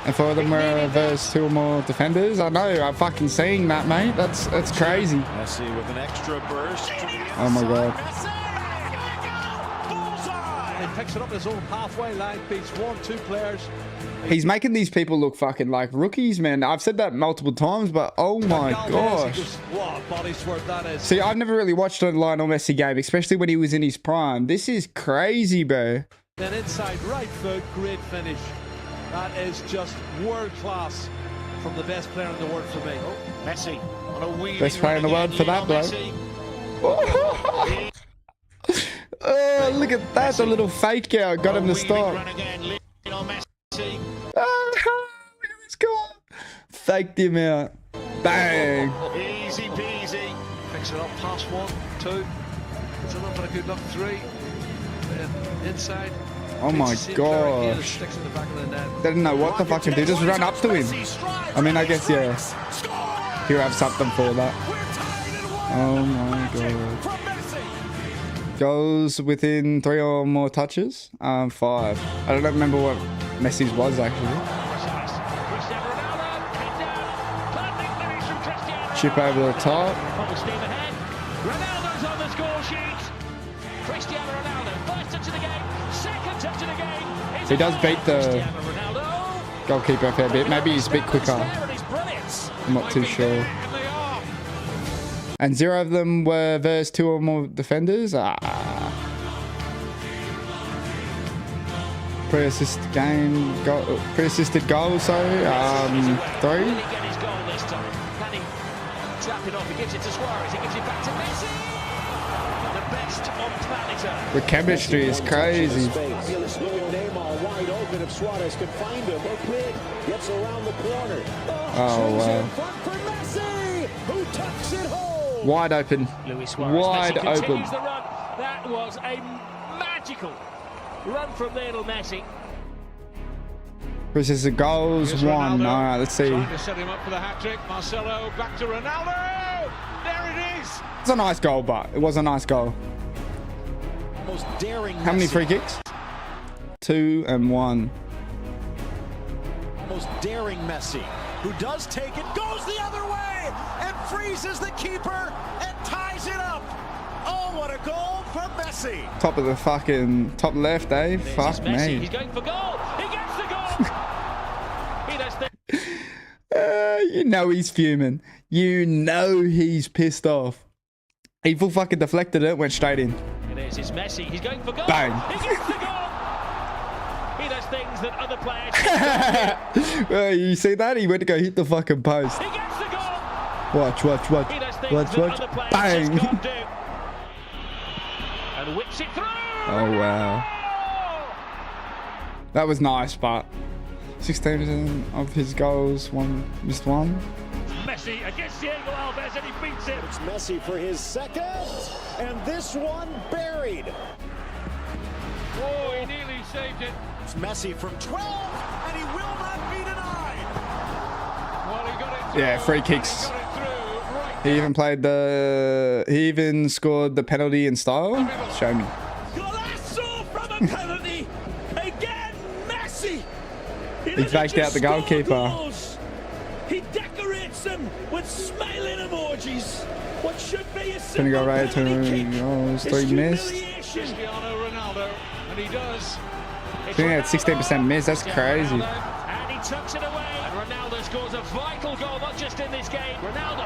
And 4 of them were reverse 2 or more defenders. I know, I'm fucking seeing that, mate. That's crazy. Messi with an extra burst. Oh my god. He picks it up his own halfway line, beats 1-2 players. He's making these people look fucking like rookies, man. I've said that multiple times, but oh my gosh. What a body swerve that is. See, I've never really watched a Lionel Messi game, especially when he was in his prime. This is crazy, bro. Then inside right foot, great finish. That is just world class from the best player in the world for me. Oh, Messi on a wheel. Best player in the world for that, bro. Oh, look at that. The little fake out got him to stop. Oh, look at this guy. Faked him out. Bang. Easy peasy. Picks it up past 1, 2. It's a little bit of good luck, 3. Then inside. Oh my gosh. Sticks in the back of the net. They didn't know what the fuck to do. Just run up to him. I mean, I guess, yeah. He'll have something for that. Oh my god. Goals within 3 or more touches? 5. I don't remember what Messi's was, actually. Chip over the top. Ronaldo's on the score sheet. Cristiano Ronaldo, first touch of the game, second touch of the game. He does beat the goalkeeper a fair bit. Maybe he's a bit quicker. I'm not too sure. And 0 of them were versus 2 or more defenders. Pre-assisted game, pre-assisted goal. Sorry, 3. Trapping off, he gives it to Suarez, he gives it back to Messi. The best on planet Earth. The chemistry is crazy. Fabulous look at Neymar wide open if Suarez can find him. Oakley gets around the corner. Oh wow. Who tucks it home? Wide open. Luis Suarez. Wide Messi open. continues the run. That was a magical run from Lionel Messi. Versus the goals. 1. All right, let's see. Trying to set him up for the hat-trick. Marcelo back to Ronaldo. There it is. It's a nice goal, but it was a nice goal. Most daring. How many free kicks? 2 and 1. Most daring Messi, who does take it, goes the other way, and freezes the keeper and ties it up. Oh, what a goal for Messi. Top of the fucking top left, eh? Fuck Messi. me. He's going for goal. He gets the goal. He does the You know he's fuming. You know he's pissed off. He full fucking deflected it, went straight in. It is. It's Messi. He's going for goal. Bang. He gets the goal. He does things that other players. You see that? He went to go hit the fucking post. He gets the goal. Watch. He does things Watch. that other players Bang. just can't do. And whips it through. Oh wow. That was nice, but 16% of his goals, missed 1. Messi against Diego Alves, and he beats it. It's Messi for his second, and this one buried. Oh, he nearly saved it. It's Messi from 12, and he will not be denied. Well, he got it through. Yeah, free kicks. He got it through right. He even scored the penalty in style. Show me. Golazo from a penalty. Again, Messi. He He faked out the goalkeeper. He decorates them with smiling emojis. What should be a 20 goal rate, 2 goals, 3 missed. Cristiano Ronaldo, and he does. I think that's 16% miss. That's crazy. And he tucks it away. And Ronaldo scores a vital goal, not just in this game. Ronaldo.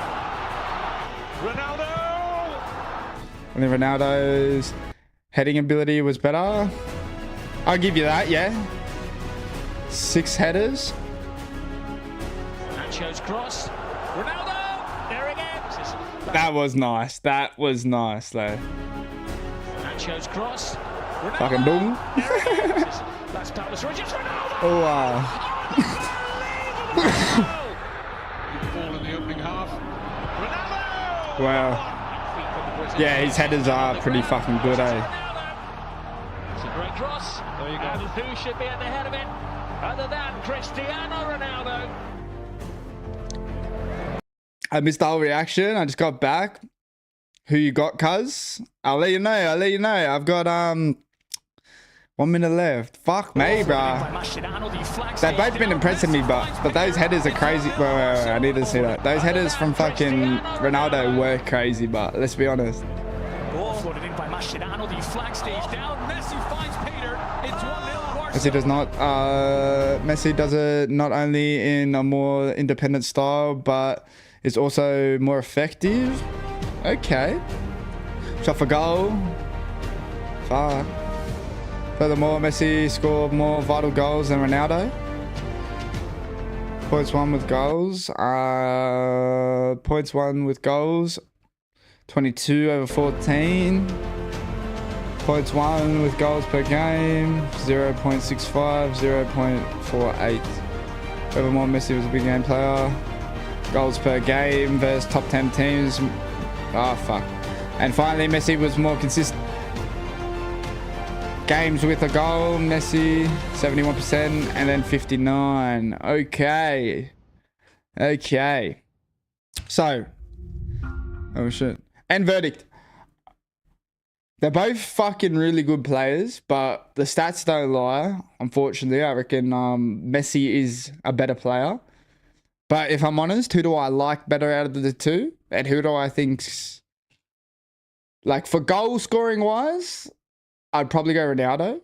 I think Ronaldo's heading ability was better. I'll give you that, yeah. 6 headers. Nacho's cross. Ronaldo. There again. That was nice. That was nice, though. Nacho's cross. Ronaldo. Fucking boom. That's Palace Rogers. Ronaldo. Oh, wow. Ball in the opening half. Ronaldo. Wow. Yeah, his headers are pretty fucking good, eh? It's a great cross. There you go. And who should be at the head of it other than Cristiano Ronaldo? I missed the whole reaction. I just got back. Who you got, cuz? I'll let you know. I've got 1 minute left. Fuck me, bro. They've both been impressing me, but those headers are crazy. Wait, I need to see that. Those headers from fucking Ronaldo were crazy, but let's be honest. Floated in by Mascherano. The flag stays down. Messi finds Peter. It's 1-0. Messi does not. Messi does it not only in a more independent style, but it's also more effective. Okay. Shot for goal. Fuck. Furthermore, Messi scored more vital goals than Ronaldo. Points won with goals. 22 over 14. Points won with goals per game. 0.65, 0.48. Furthermore, Messi was a big game player. Goals per game versus top 10 teams. Fuck. And finally, Messi was more consistent. Games with a goal, Messi 71% and then 59. Okay. So, oh shit. And verdict. They're both fucking really good players, but the stats don't lie. Unfortunately, I reckon Messi is a better player. But if I'm honest, who do I like better out of the two? And who do I think's like for goal scoring wise? I'd probably go Ronaldo.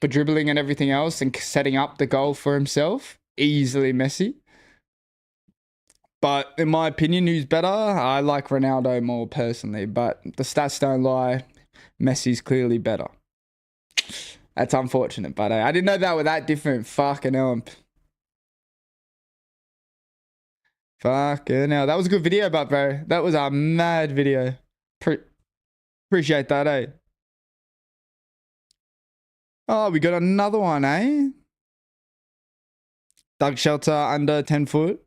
For dribbling and everything else and setting up the goal for himself, easily Messi. But in my opinion, who's better? I like Ronaldo more personally, but the stats don't lie. Messi's clearly better. That's unfortunate, but I didn't know that were that different. Fucking hell. Fucking hell. That was a good video, but bro, that was a mad video. Appreciate that, eh? Oh, we got another one, eh? Dug shelter under 10 foot.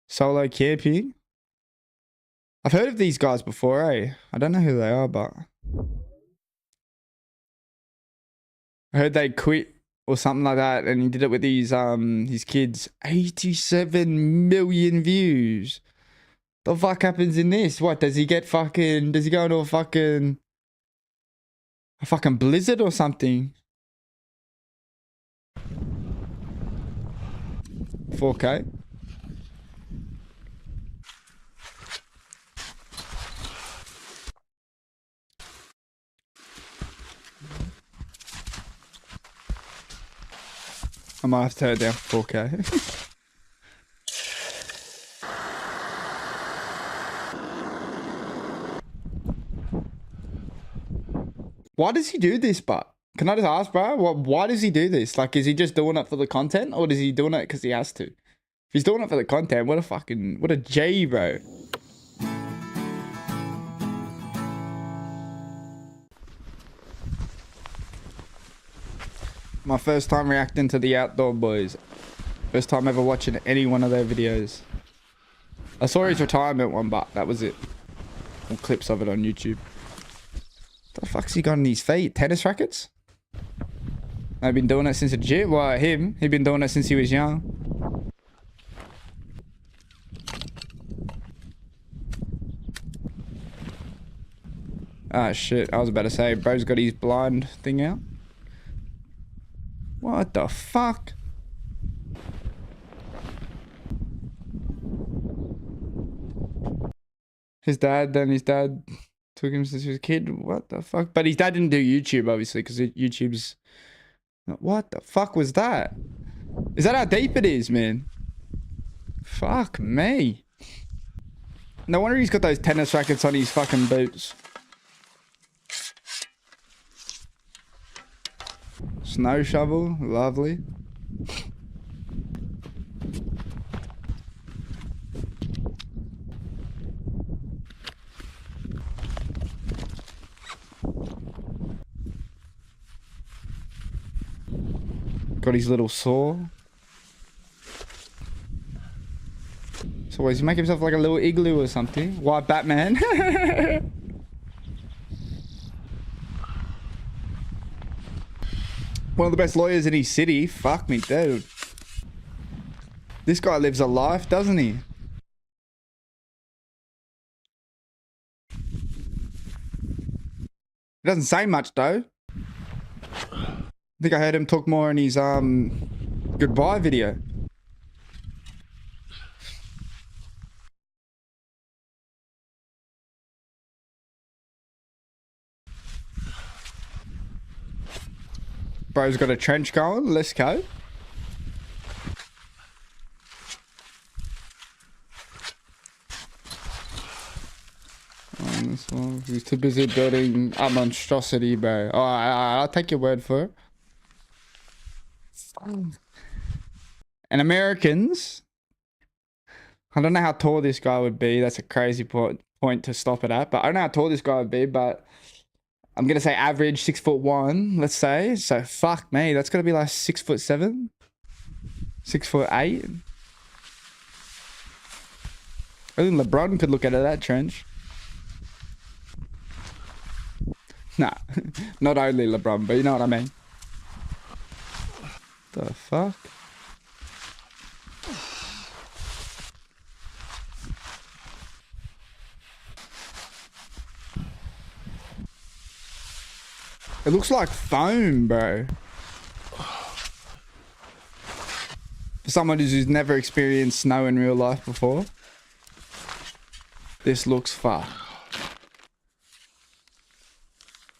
Solo camping. I've heard of these guys before, eh? I don't know who they are, but I heard they quit or something like that, and he did it with his kids. 87 million views. The fuck happens in this? What does he get? Fucking does he go into a fucking blizzard or something? 4K. I might have to turn it down for 4K. Why does he do this, but? Can I just ask, bro? Why does he do this? Like, is he just doing it for the content, or is he doing it because he has to? If he's doing it for the content, what a G, bro. My first time reacting to the Outdoor Boys. First time ever watching any one of their videos. I saw his retirement one, but that was it. Or clips of it on YouTube. What the fuck's he got on his feet? Tennis rackets? I've been doing it since a gym. Well, he'd been doing it since he was young. Ah, shit. I was about to say, bro's got his blind thing out. What the fuck? His dad took him since he was a kid. What the fuck? But his dad didn't do YouTube, obviously, because YouTube's... What the fuck was that? Is that how deep it is, man? Fuck me. No wonder he's got those tennis rackets on his fucking boots. Snow shovel, lovely. Got his little saw. So what, does he make himself like a little igloo or something? Why, Batman? One of the best lawyers in his city. Fuck me, dude. This guy lives a life, doesn't he? He doesn't say much, though. I think I heard him talk more in his goodbye video. Bro's got a trench going. Let's go. This one. He's too busy building a monstrosity, bro. Oh, I'll take your word for it. And Americans, I don't know how tall this guy would be. That's a crazy point to stop it at. But I don't know how tall this guy would be, but I'm going to say average 6'1", let's say. So fuck me. That's got to be like 6'7", 6'8". I think LeBron could look out of that trench. Nah, not only LeBron, but you know what I mean. The fuck? It looks like foam, bro. For someone who's never experienced snow in real life before, this looks fucked.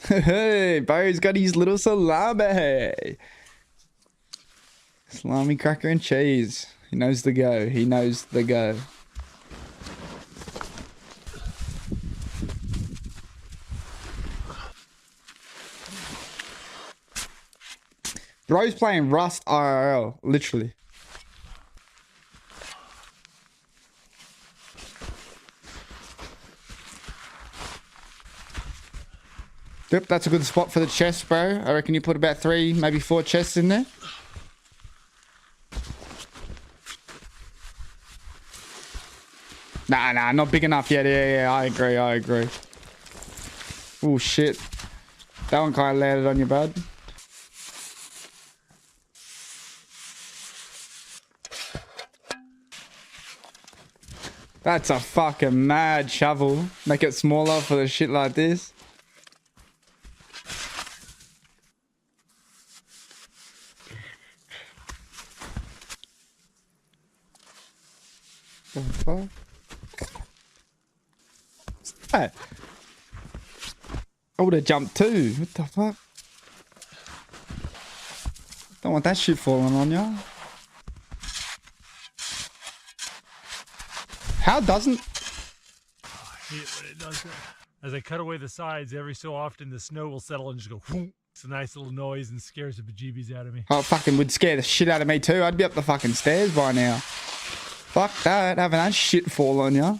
Hey, Barry's got his little salami. Salami, cracker, and cheese. He knows the go. He knows the go. Bro's playing Rust IRL, literally. Yep, that's a good spot for the chest, bro. I reckon you put about 3, maybe 4 chests in there. Nah, not big enough yet. Yeah, I agree. Oh, shit. That one kind of landed on you, bud. That's a fucking mad shovel. Make it smaller for the shit like this. What the fuck? What's that? I would have jumped too. What the fuck? Don't want that shit falling on ya. How doesn't... I hate it when it does that. As I cut away the sides, every so often the snow will settle and just go whoop. It's a nice little noise and scares the bejeebies out of me. Oh, fucking would scare the shit out of me too. I'd be up the fucking stairs by now. Fuck that, having that shit fall on ya.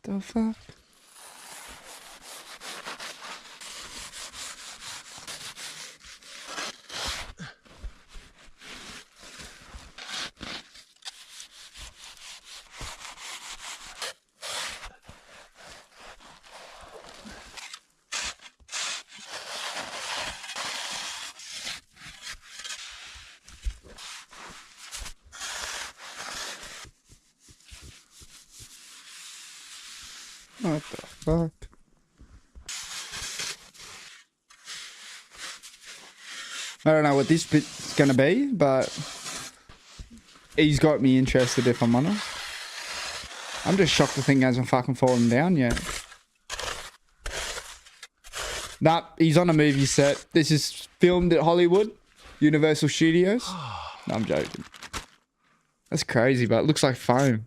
The fuck? What the fuck? I don't know what this bit's gonna be, but he's got me interested if I'm honest. I'm just shocked the thing hasn't fucking fallen down yet. Nah, he's on a movie set. This is filmed at Hollywood, Universal Studios. No, I'm joking. That's crazy, but it looks like foam.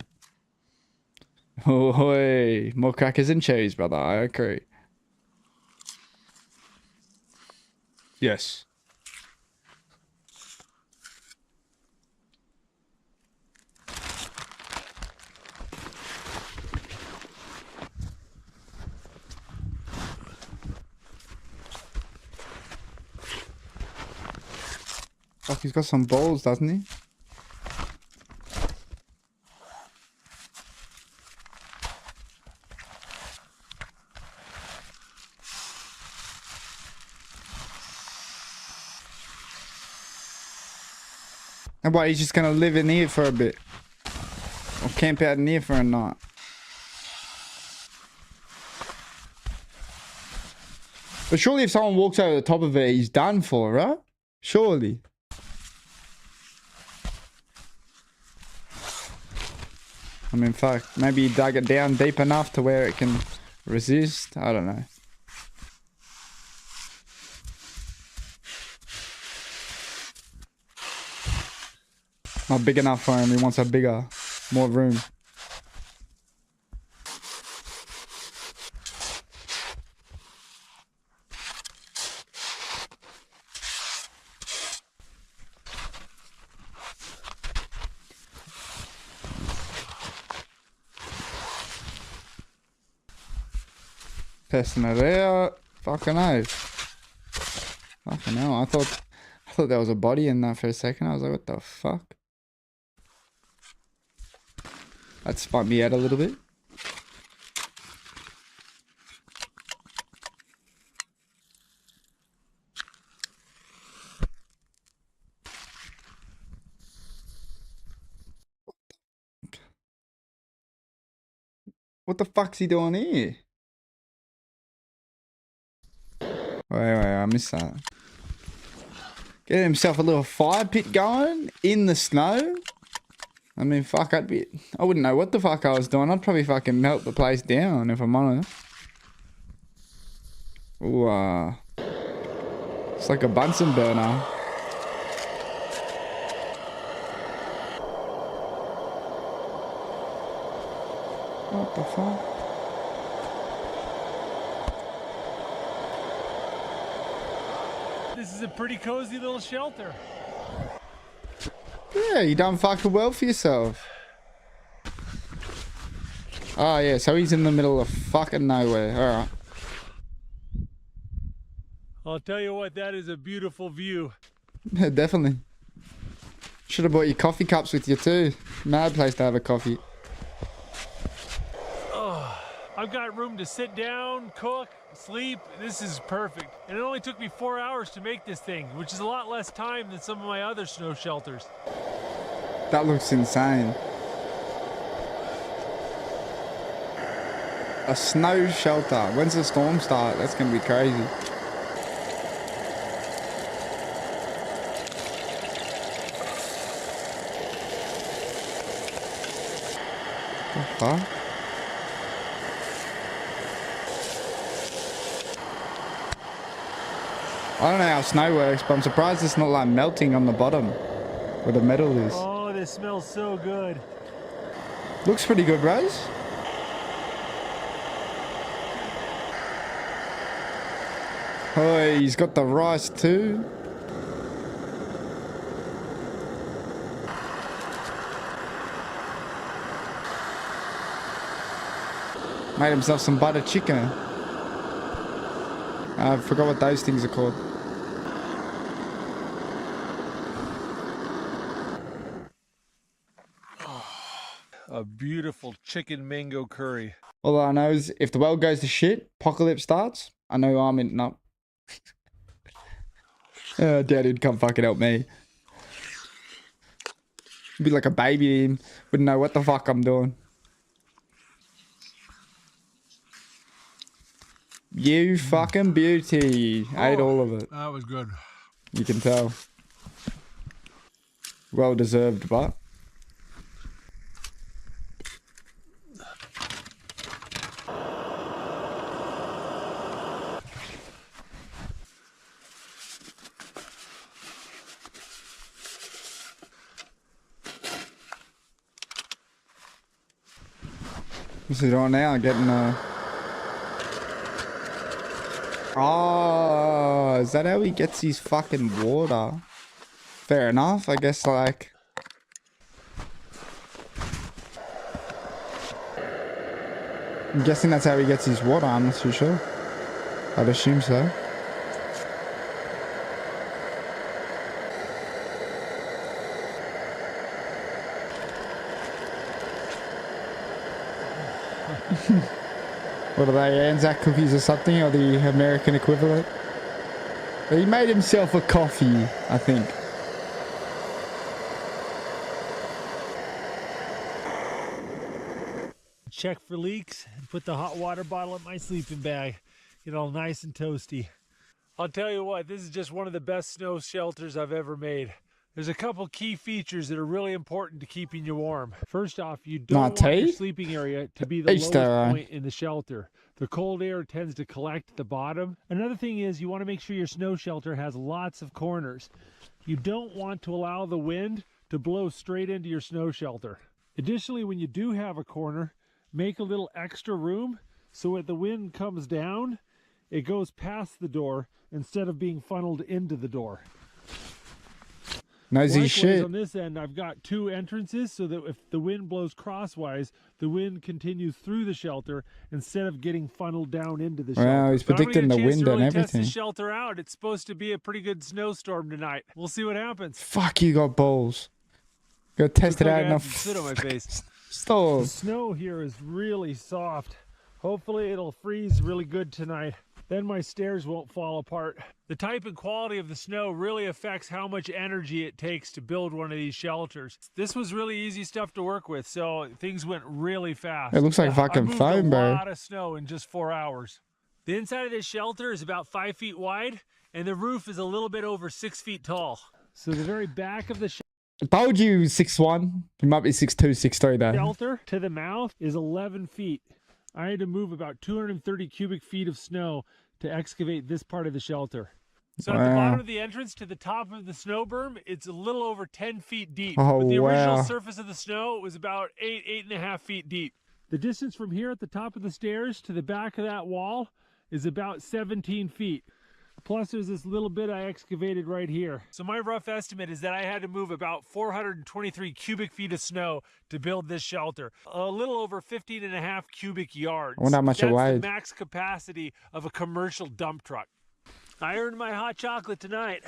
Oh, hey. More crackers and cheese, brother. I agree. Yes. Fuck, he's got some balls, doesn't he? And why, he's just gonna live in here for a bit? Or camp out in here for a night? But surely if someone walks over the top of it, he's done for, right? Surely. I mean, fuck. Maybe he dug it down deep enough to where it can resist. I don't know. Not big enough for him. He wants a bigger, more room. Testing it out. Fucking hell. Fucking hell. I thought there was a body in that for a second. I was like, what the fuck? That spun me out a little bit. What the fuck's he doing here? Wait, I missed that. Get himself a little fire pit going in the snow. I mean, fuck, I wouldn't know what the fuck I was doing. I'd probably fucking melt the place down, if I'm honest. Ooh, it's like a Bunsen burner. What the fuck? This is a pretty cozy little shelter. Yeah, you done fucking well for yourself. Oh yeah, so he's in the middle of fucking nowhere. Alright. I'll tell you what, that is a beautiful view. Yeah, definitely. Should have brought your coffee cups with you too. Mad place to have a coffee. Oh, I've got room to sit down, cook, sleep. This is perfect. And it only took me 4 hours to make this thing, which is a lot less time than some of my other snow shelters. That looks insane. A snow shelter. When's the storm start? That's gonna be crazy. What the fuck? I don't know how snow works, but I'm surprised it's not like melting on the bottom where the metal is. Oh, this smells so good. Looks pretty good, Rose. Oh, he's got the rice too. Made himself some butter chicken. I forgot what those things are called. A beautiful chicken mango curry. All I know is if the world goes to shit, apocalypse starts, I know I'm in. No. Daddy'd come fucking help me. Be like a baby, wouldn't know what the fuck I'm doing. You fucking beauty. Ate all of it. That was good. You can tell. Well deserved, but. What's it on now? Getting Oh, is that how he gets his fucking water? Fair enough, I guess. Like, I'm guessing that's how he gets his water. I'm not too sure. I'd assume so. What are they, Anzac cookies or something, or the American equivalent? He made himself a coffee, I think. Check for leaks and put the hot water bottle in my sleeping bag. Get all nice and toasty. I'll tell you what, this is just one of the best snow shelters I've ever made. There's a couple key features that are really important to keeping you warm. First off, you don't want your sleeping area to be the lowest point in the shelter. The cold air tends to collect at the bottom. Another thing is you want to make sure your snow shelter has lots of corners. You don't want to allow the wind to blow straight into your snow shelter. Additionally, when you do have a corner, make a little extra room so when the wind comes down, it goes past the door instead of being funneled into the door. Nosy shit. On this end, I've got two entrances so that if the wind blows crosswise, the wind continues through the shelter instead of getting funneled down into the shelter. Wow, he's predicting the wind and everything. Test the shelter out. It's supposed to be a pretty good snowstorm tonight. We'll see what happens. Fuck, you got balls. Go test it out enough. Sit on my face. Stop. The snow here is really soft. Hopefully it'll freeze really good tonight. Then my stairs won't fall apart. The type and quality of the snow really affects how much energy it takes to build one of these shelters. This was really easy stuff to work with, so things went really fast. It looks like fucking foam, bro. I moved a lot of snow in just 4 hours. The inside of this shelter is about 5 feet wide, and the roof is a little bit over 6 feet tall. So the very back of the I told you 6'1". He might be 6'2", 6'3" though. shelter to the mouth is 11 feet. I had to move about 230 cubic feet of snow to excavate this part of the shelter. So at the bottom of the entrance to the top of the snow berm, it's a little over 10 feet deep. Oh, but the original surface of the snow was about 8.5 feet deep. The distance from here at the top of the stairs to the back of that wall is about 17 feet. Plus there's this little bit I excavated right here. So my rough estimate is that I had to move about 423 cubic feet of snow to build this shelter. A little over 15.5 cubic yards. I wonder how much it weighs. That's the max capacity of a commercial dump truck. I earned my hot chocolate tonight.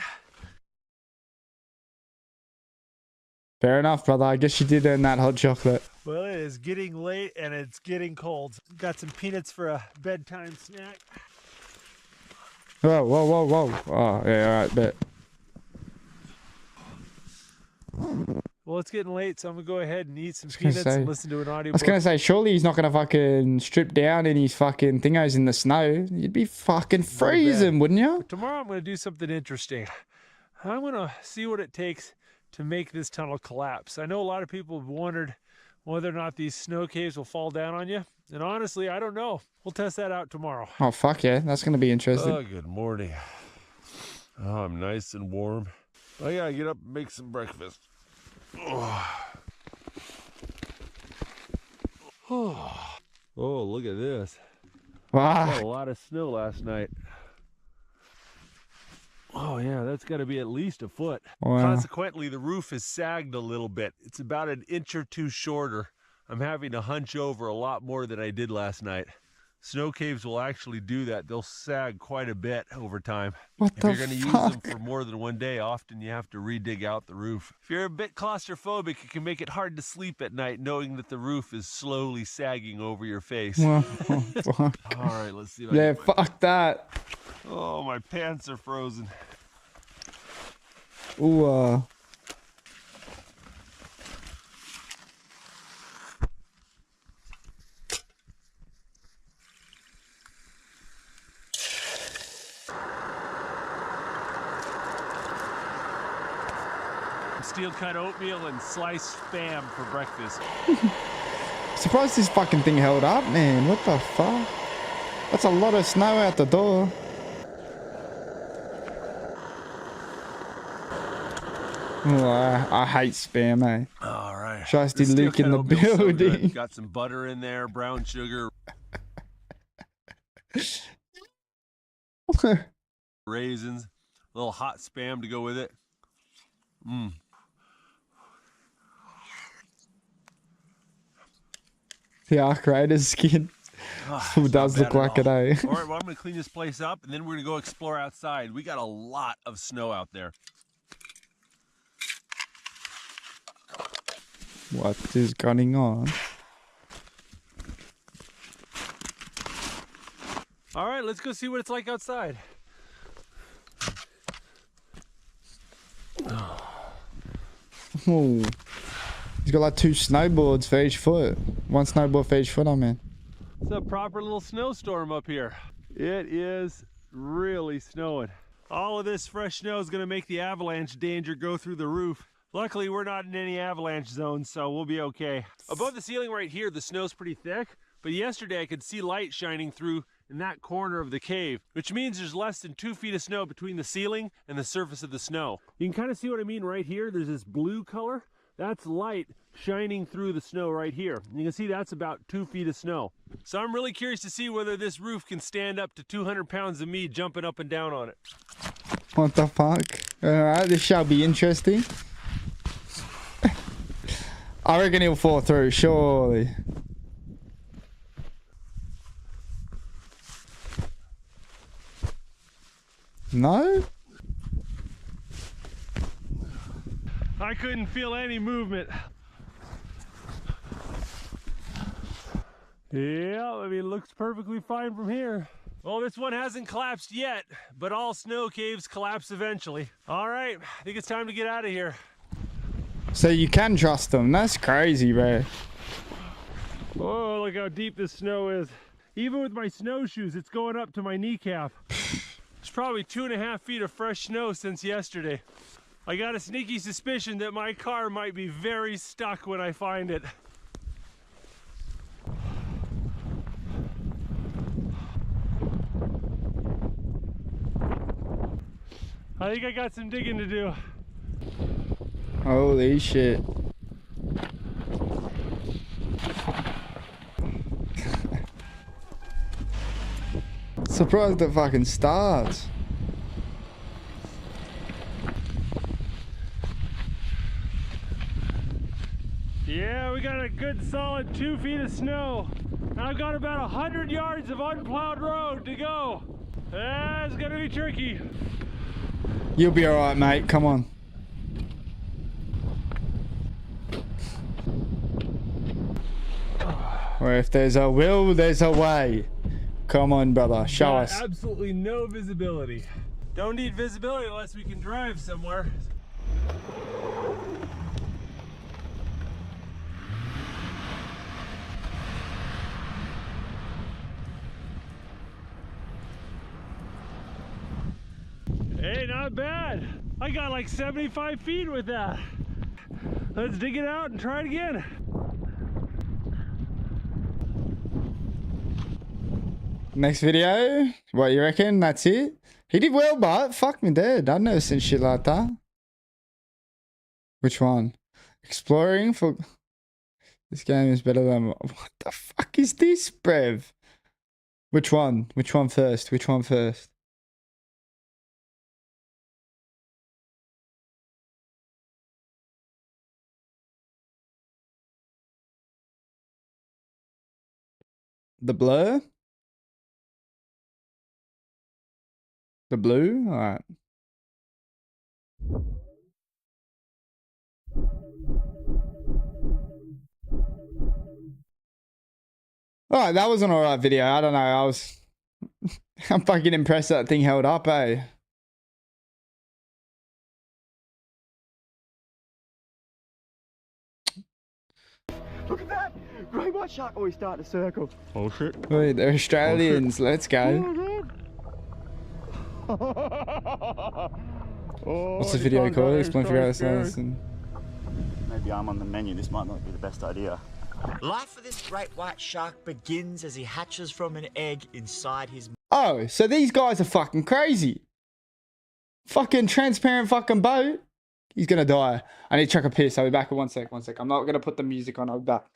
Fair enough, brother. I guess you did earn that hot chocolate. Well, it is getting late and it's getting cold. Got some peanuts for a bedtime snack. Whoa, whoa, whoa, whoa. Oh, yeah, all right, bet. Well, it's getting late, so I'm going to go ahead and eat some peanuts and listen to an audiobook. I was going to say, surely he's not going to fucking strip down in his fucking thingos in the snow. You'd be fucking freezing, wouldn't you? But tomorrow I'm going to do something interesting. I'm going to see what it takes to make this tunnel collapse. I know a lot of people have wondered whether or not these snow caves will fall down on you. And honestly, I don't know. We'll test that out tomorrow. Oh, fuck yeah. That's going to be interesting. Oh, good morning. Oh, I'm nice and warm. I gotta get up and make some breakfast. Oh, look at this. Wow. Got a lot of snow last night. Oh, yeah, that's got to be at least a foot. Wow. Consequently, the roof is sagged a little bit. It's about an inch or two shorter. I'm having to hunch over a lot more than I did last night. Snow caves will actually do that. They'll sag quite a bit over time. What if the you're going to use them for more than one day, often you have to re-dig out the roof. If you're a bit claustrophobic, it can make it hard to sleep at night knowing that the roof is slowly sagging over your face. Well, fuck. All right, let's see if I Yeah, get my... fuck that. Oh, my pants are frozen. Ooh, Steel cut oatmeal and sliced spam for breakfast. Surprised this fucking thing held up, man. What the fuck? That's a lot of snow out the door. Oh, I hate spam, eh? All right. Shasty This Luke in the steel-cut oatmeal's so good. building. Got some butter in there, brown sugar, raisins, a little hot spam to go with it. Mmm. The Arc Raiders skin. Who does look like it, eh? All right, well, I'm going to clean this place up, and then we're going to go explore outside. We got a lot of snow out there. What is going on? All right, let's go see what it's like outside. Oh. He's got like 2 snowboards for each foot. 1 snowboard for each foot, I mean. It's a proper little snowstorm up here. It is really snowing. All of this fresh snow is going to make the avalanche danger go through the roof. Luckily, we're not in any avalanche zones, so we'll be okay. Above the ceiling right here, the snow's pretty thick, but yesterday I could see light shining through in that corner of the cave, which means there's less than 2 feet of snow between the ceiling and the surface of the snow. You can kind of see what I mean right here. There's this blue color. That's light shining through the snow right here. You can see that's about 2 feet of snow. So I'm really curious to see whether this roof can stand up to 200 pounds of me jumping up and down on it. What the fuck? Alright, this shall be interesting. I reckon he'll fall through, surely. No? I couldn't feel any movement. Yeah, I mean, it looks perfectly fine from here. Well, this one hasn't collapsed yet, but all snow caves collapse eventually. All right, I think it's time to get out of here. So you can trust them. That's crazy, bro. Oh, look how deep this snow is. Even with my snowshoes, it's going up to my kneecap. There's probably 2.5 feet of fresh snow since yesterday. I got a sneaky suspicion that my car might be very stuck when I find it. I think I got some digging to do. Holy shit. Surprised it fucking starts. Yeah, we got a good solid 2 feet of snow. And I've got about 100 yards of unplowed road to go. That's gonna be tricky. You'll be alright, mate. Come on. Or if there's a will, there's a way. Come on, brother. Show us. Absolutely no visibility. Don't need visibility unless we can drive somewhere. Hey, not bad. I got like 75 feet with that. Let's dig it out and try it again. Next video? What, you reckon? That's it? He did well, but fuck me dead. I've never seen shit like that. Which one? Exploring for... This game is better than... What the fuck is this, Brev? Which one? Which one first? Which one first? The blur? The blue? Alright. Alright, that was an alright video. I don't know. I'm fucking impressed that thing held up, eh? Look at that! Great white shark always start to circle. Oh shit. Wait, they're Australians. Let's go. What's the video called? Explain for guys. Maybe I'm on the menu. This might not be the best idea. Life for this great white shark begins as he hatches from an egg inside his... Oh, so these guys are fucking crazy. Fucking transparent fucking boat. He's gonna die. I need to chuck a piss. I'll be back in 1 sec. 1 sec. I'm not gonna put the music on. I'll be back.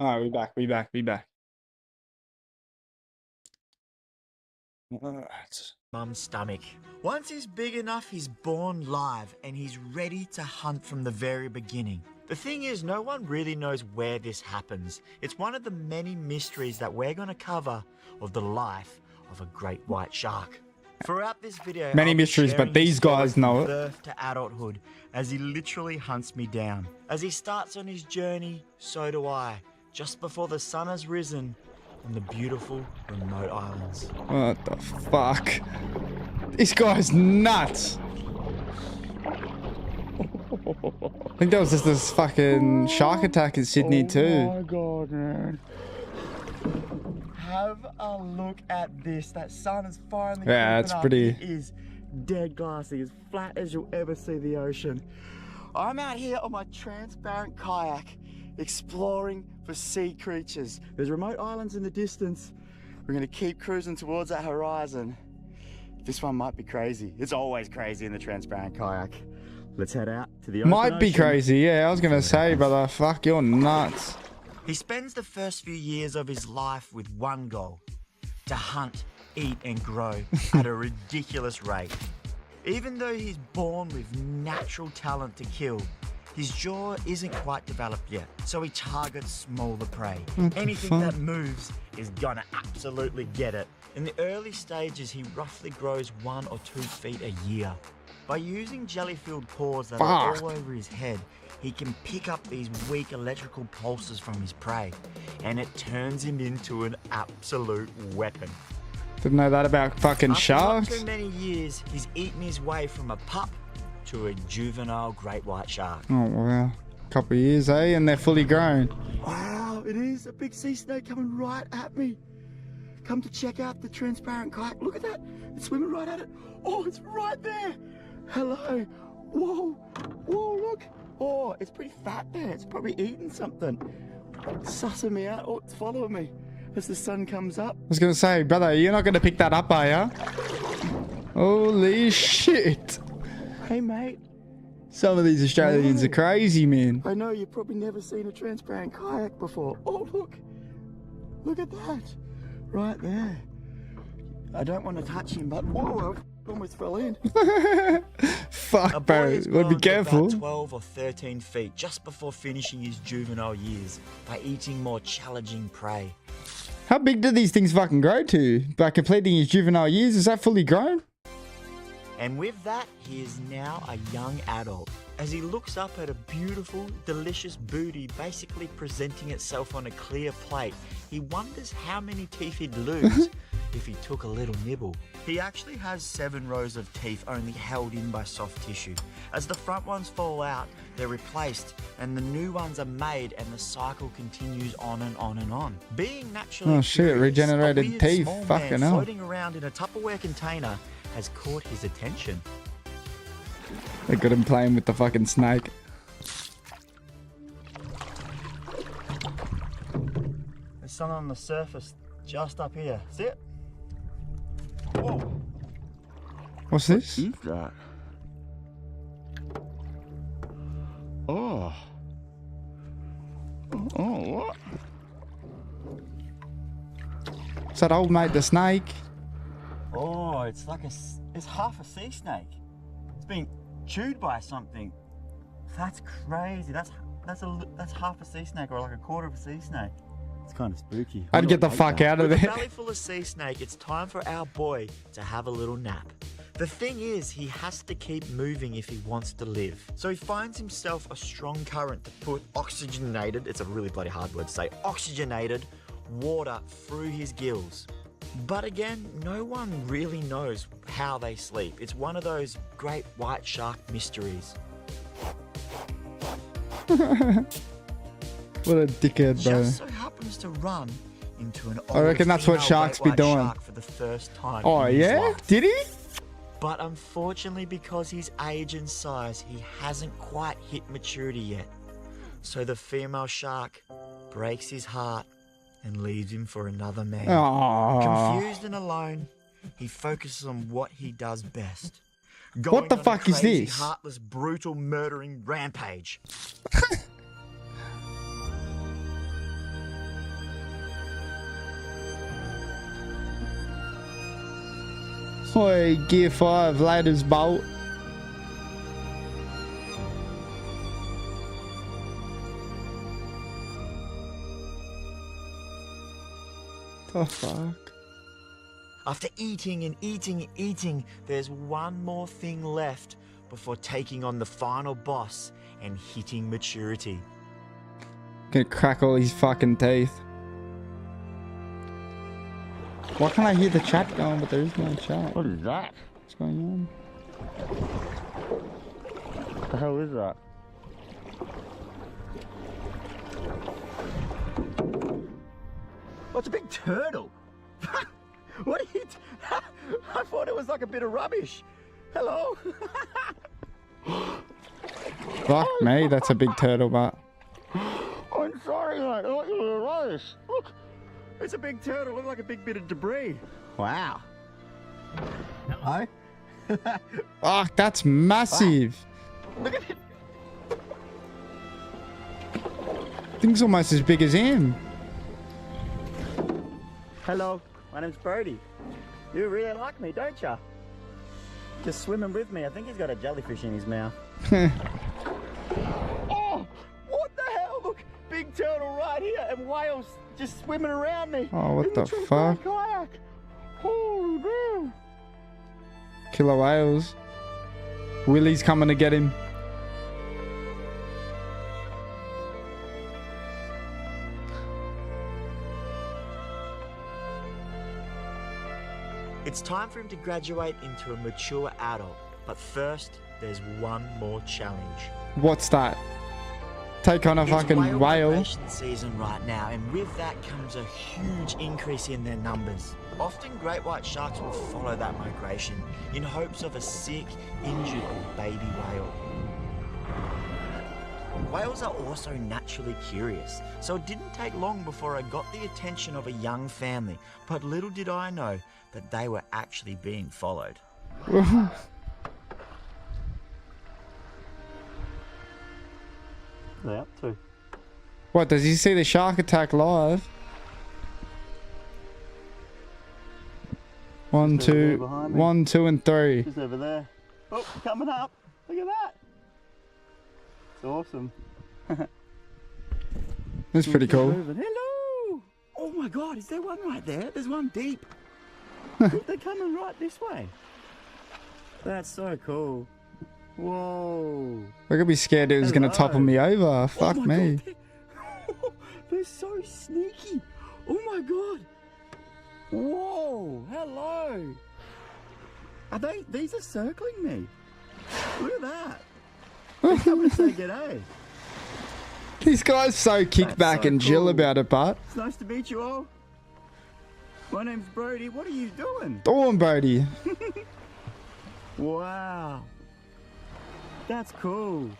All right, we back. We back. We back. Mum's stomach. Once he's big enough, he's born live and he's ready to hunt from the very beginning. The thing is, no one really knows where this happens. It's one of the many mysteries that we're going to cover of the life of a great white shark. Throughout this video, Many mysteries, but these guys know it. Birth to adulthood, as he literally hunts me down. As he starts on his journey, so do I. Just before the sun has risen on the beautiful remote islands. What the fuck? This guy's nuts. I think there was just this fucking shark attack in Sydney too. Oh my god, man. Have a look at this. That sun is finally Yeah, it's pretty. It is dead glassy, as flat as you'll ever see the ocean. I'm out here on my transparent kayak, exploring for sea creatures. There's remote islands in the distance. We're gonna keep cruising towards that horizon. This one might be crazy. It's always crazy in the transparent kayak. Let's head out to the open Might be ocean. crazy, yeah. I was gonna say, brother, fuck, you're nuts. He spends the first few years of his life with one goal: to hunt, eat, and grow at a ridiculous rate. Even though he's born with natural talent to kill, his jaw isn't quite developed yet, so he targets smaller prey. Anything that moves is gonna absolutely get it. In the early stages, he roughly grows 1 or 2 feet a year. By using jelly-filled paws that are all over his head, he can pick up these weak electrical pulses from his prey, and it turns him into an absolute weapon. Didn't know that about fucking After sharks. not too many years, he's eaten his way from a pup to a juvenile great white shark. Oh wow, couple of years, eh? And they're fully grown. Wow, it is a big sea snake coming right at me. Come to check out the transparent kayak. Look at that. It's swimming right at it. Oh, it's right there. Hello. Whoa. Whoa, look. Oh, it's pretty fat there. It's probably eating something. It's sussing me out. Oh, it's following me as the sun comes up. I was gonna say, brother, you're not gonna pick that up, are ya? Holy shit. Hey, mate. Some of these Australians are crazy, man. I know you've probably never seen a transparent kayak before. Oh, look. Look at that. Right there. I don't want to touch him, but whoa, I almost fell in. Fuck, bro. Would be careful. About 12 or 13 feet just before finishing his juvenile years by eating more challenging prey. How big do these things fucking grow to? By completing his juvenile years, is that fully grown? And with that, he is now a young adult. As he looks up at a beautiful, delicious booty basically presenting itself on a clear plate, he wonders how many teeth he'd lose if he took a little nibble. He actually has 7 rows of teeth only held in by soft tissue. As the front ones fall out, they're replaced and the new ones are made, and the cycle continues on and on and on. Being naturally Oh shit, curious, regenerated a weird teeth. small Fucking man hell. floating around in a Tupperware container has caught his attention. They got him playing with the fucking snake. There's something on the surface just up here. See it? Whoa. What's this? What is that? Oh. Oh, what? It's that old mate, the snake. Oh, it's like it's half a sea snake. It's been chewed by something. That's crazy. That's That's half a sea snake or like a quarter of a sea snake. It's kind of spooky. I'd get the fuck out of With a there. belly full of sea snake, it's time for our boy to have a little nap. The thing is, he has to keep moving if he wants to live. So he finds himself a strong current to put oxygenated, it's a really bloody hard word to say, oxygenated water through his gills. But again, no one really knows how they sleep. It's one of those great white shark mysteries. What a dickhead, bro. Just so happens to run into an I reckon that's what female sharks great be white doing. shark for the first time Oh, in his yeah? life. Did he? But unfortunately, because his age and size, he hasn't quite hit maturity yet. So the female shark breaks his heart and leaves him for another man. Aww. Confused and alone, he focuses on what he does best. What the Going on a fuck is crazy, this? heartless, brutal, murdering rampage. Oi, Gear 5, laters bolt. The fuck? After eating and eating and eating, there's one more thing left before taking on the final boss and hitting maturity. Gonna crack all his fucking teeth. Why can't I hear the chat going, but there is no chat? What is that? What's going on? What the hell is that? Oh, it's a big turtle. What are you... I thought it was like a bit of rubbish. Hello? Fuck me, that's a big turtle, but... I'm sorry, mate. I thought you were rubbish. Look, it's a big turtle. Looks like a big bit of debris. Wow. Hello? Fuck, that's massive. Look at it. Thing's almost as big as him. Hello, my name's Brody. You really like me, don't ya? Just swimming with me. I think he's got a jellyfish in his mouth. Oh, what the hell? Look, big turtle right here and whales just swimming around me. Oh, what in the fuck? kayak. Holy damn. Killer whales. Willie's coming to get him. It's time for him to graduate into a mature adult. But first, there's one more challenge. What's that? Take on a fucking whale. Migration season right now, and with that comes a huge increase in their numbers. Often great white sharks will follow that migration in hopes of a sick, injured baby whale. Whales are also naturally curious, so it didn't take long before I got the attention of a young family, but little did I know that they were actually being followed. What are they up to? What, does he see the shark attack live? 1, 2, 1, 2, and 3. Just over there. Oh, coming up. Look at that. It's awesome. That's pretty cool. Hello! Oh my god, is there one right there? There's one deep. Look, they're coming right this way. That's so cool. Whoa. We're gonna be scared it was gonna topple me over. Fuck me. God, they're so sneaky. Oh my god. Whoa, hello. Are they, these are circling me. Look at that. They're coming to say g'day. This guy's so kicked back so and chill cool. about it, but. It's nice to meet you all. My name's Brody. What are you doing? Dawn, Brody. Wow. That's cool.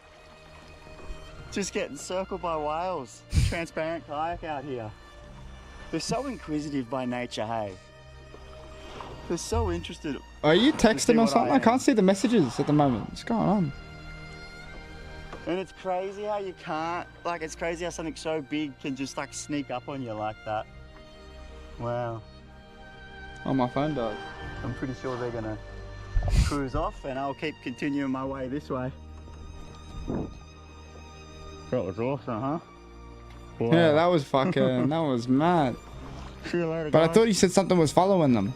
Just getting circled by whales. Transparent kayak out here. They're so inquisitive by nature, hey? They're so interested. Are you to see texting or what something? I I can't am. see the messages at the moment. What's going on? And it's crazy how you can't, like, it's crazy how something so big can just, like, sneak up on you like that. Wow. Oh, my phone died. I'm pretty sure they're gonna cruise off and I'll keep continuing my way this way. That was awesome, huh? Wow. Yeah, that was fucking, that was mad. See you later, But I guys. thought he said something was following them.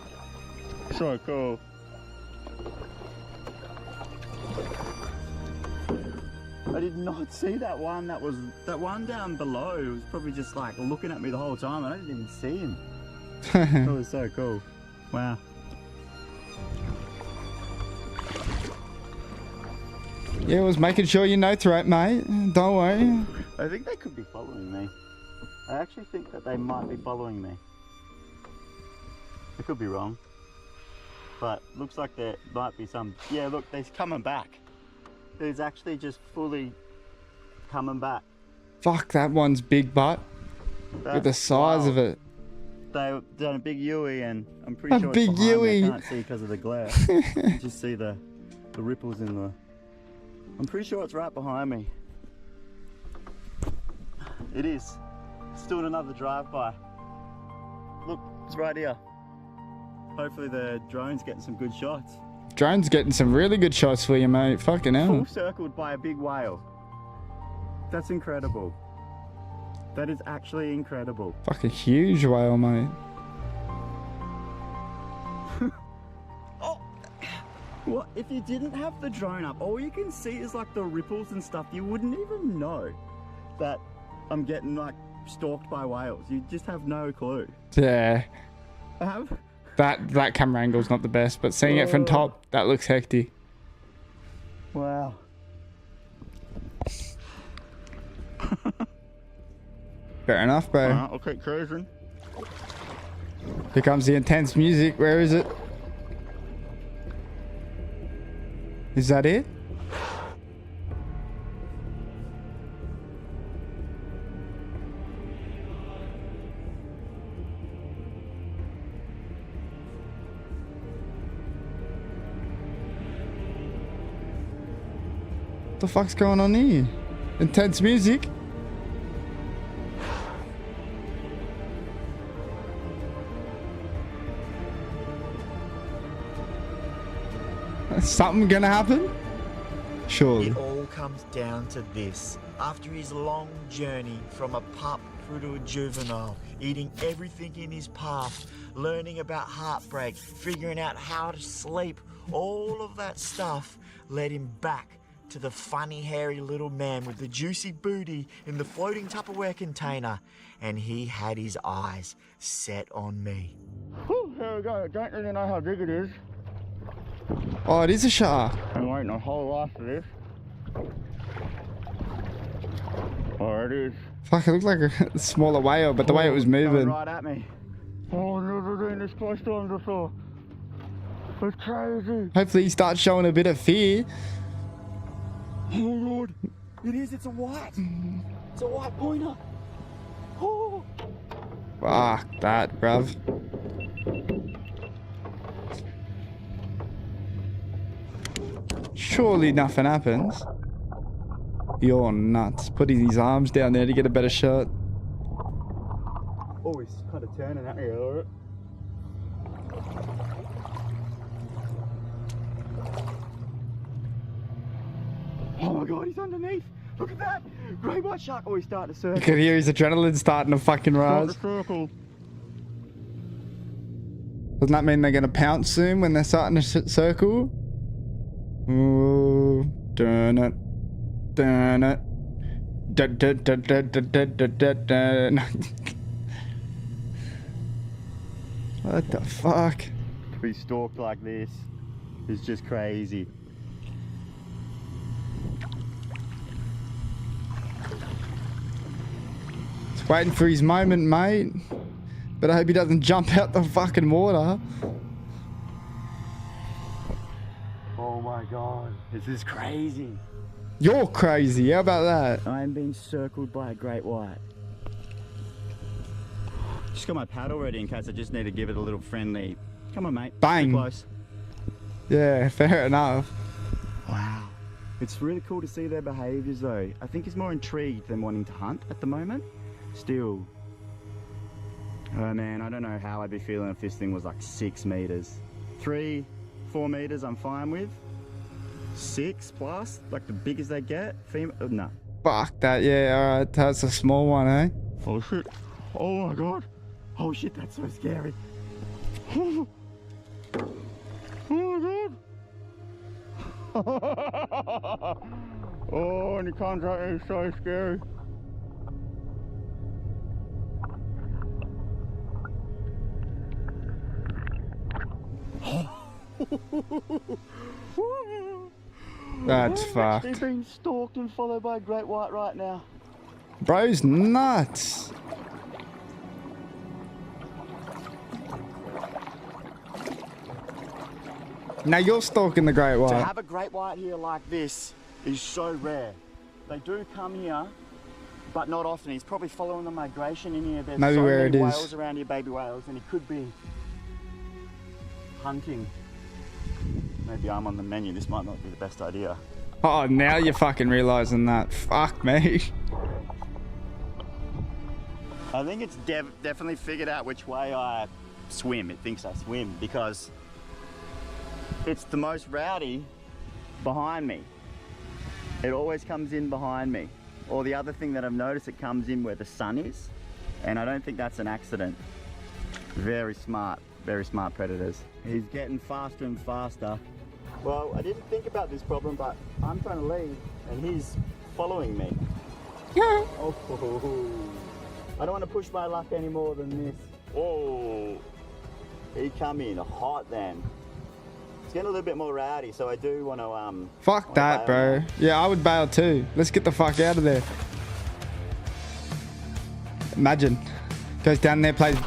So cool. I did not see that one. That one down below. It was probably just like looking at me the whole time, and I didn't even see him. That was so cool. Wow. Yeah, it was making sure you know threat, mate. Don't worry. I think they could be following me. I actually think that they might be following me. I could be wrong. But looks like there might be some... Yeah, look, they're coming back. There's actually just fully coming back. Fuck, that one's big butt. Look at the size of it. They've done a big Yui, and I'm pretty sure big it's behind me. Yui. I can't see because of the glare. You just see the ripples in the... I'm pretty sure it's right behind me. It is. It's doing another drive-by. Look, it's right here. Hopefully the drone's getting some good shots. Drone's getting some really good shots for you, mate. Fucking hell. Full circled by a big whale. That's incredible. That is actually incredible. Fucking huge whale, mate. What if you didn't have the drone up? All you can see is like the ripples and stuff. You wouldn't even know that I'm getting like stalked by whales. You just have no clue. Yeah. Have? That camera angle's not the best, but seeing it from top, that looks hectic. Wow. Fair enough, bro. Alright, I'll keep cruising. Here comes the intense music. Where is it? Is that it? What the fuck's going on here? Intense music? Something gonna happen? Surely. It all comes down to this. After his long journey from a pup through to a juvenile, eating everything in his path, learning about heartbreak, figuring out how to sleep, all of that stuff led him back to the funny, hairy little man with the juicy booty in the floating Tupperware container. And he had his eyes set on me. Whew, there we go. I don't really know how big it is. Oh, it is a shark. I'm waiting a whole life for this. Oh, it is. Fuck, it looked like a smaller whale, but the way it was moving. Right at me. Oh, I've never been this close to him before. It's crazy. Hopefully he starts showing a bit of fear. Oh Lord, it is. It's a white. It's a white pointer. Oh. Fuck that, bruv. Surely nothing happens. You're nuts. Putting his arms down there to get a better shot. Oh, he's kind of turning at me, alright. Oh my god, he's underneath. Look at that. Great white shark. Oh, he's starting to circle. You can hear his adrenaline starting to fucking rise. Circle. Doesn't that mean they're going to pounce soon when they're starting to circle? Ooh, darn it. Darn it. What the fuck? To be stalked like this is just crazy. He's waiting for his moment, mate. But I hope he doesn't jump out the fucking water. Oh my god, this is crazy. You're crazy, how about that? I'm being circled by a great white. Just got my paddle ready in case I just need to give it a little friendly. Come on, mate. Bang. Too close. Yeah, fair enough. Wow. It's really cool to see their behaviors though. I think he's more intrigued than wanting to hunt at the moment. Still. Oh man, I don't know how I'd be feeling if this thing was like 6 meters. 3, 4 meters I'm fine with. 6 plus, like the biggest they get. No, Fuck that. Yeah, alright. That's a small one, eh? Oh shit. Oh my god. Oh shit, that's so scary. Oh my god. Oh, and he comes out and it's so scary. That's I'm fucked. actually being stalked and followed by a great white right now. Bro's nuts. Now you're stalking the great To white. have a great white here like this is so rare. They do come here, but not often. He's probably following the migration in here. There's Maybe so where many it is. whales around here, baby whales, and he could be hunting. Maybe I'm on the menu. This might not be the best idea. Oh, now you're fucking realizing that. Fuck me. I think it's definitely figured out which way I swim. It thinks I swim because it's the most rowdy behind me. It always comes in behind me. Or the other thing that I've noticed, it comes in where the sun is. And I don't think that's an accident. Very smart predators. He's getting faster and faster. Well, I didn't think about this problem, but I'm trying to leave and he's following me. Oh, I don't want to push my luck any more than this. Oh, he come in hot then. It's getting a little bit more rowdy, so I do want to Fuck that, bro. Yeah, I would bail too. Let's get the fuck out of there. Imagine. Goes down there, plays.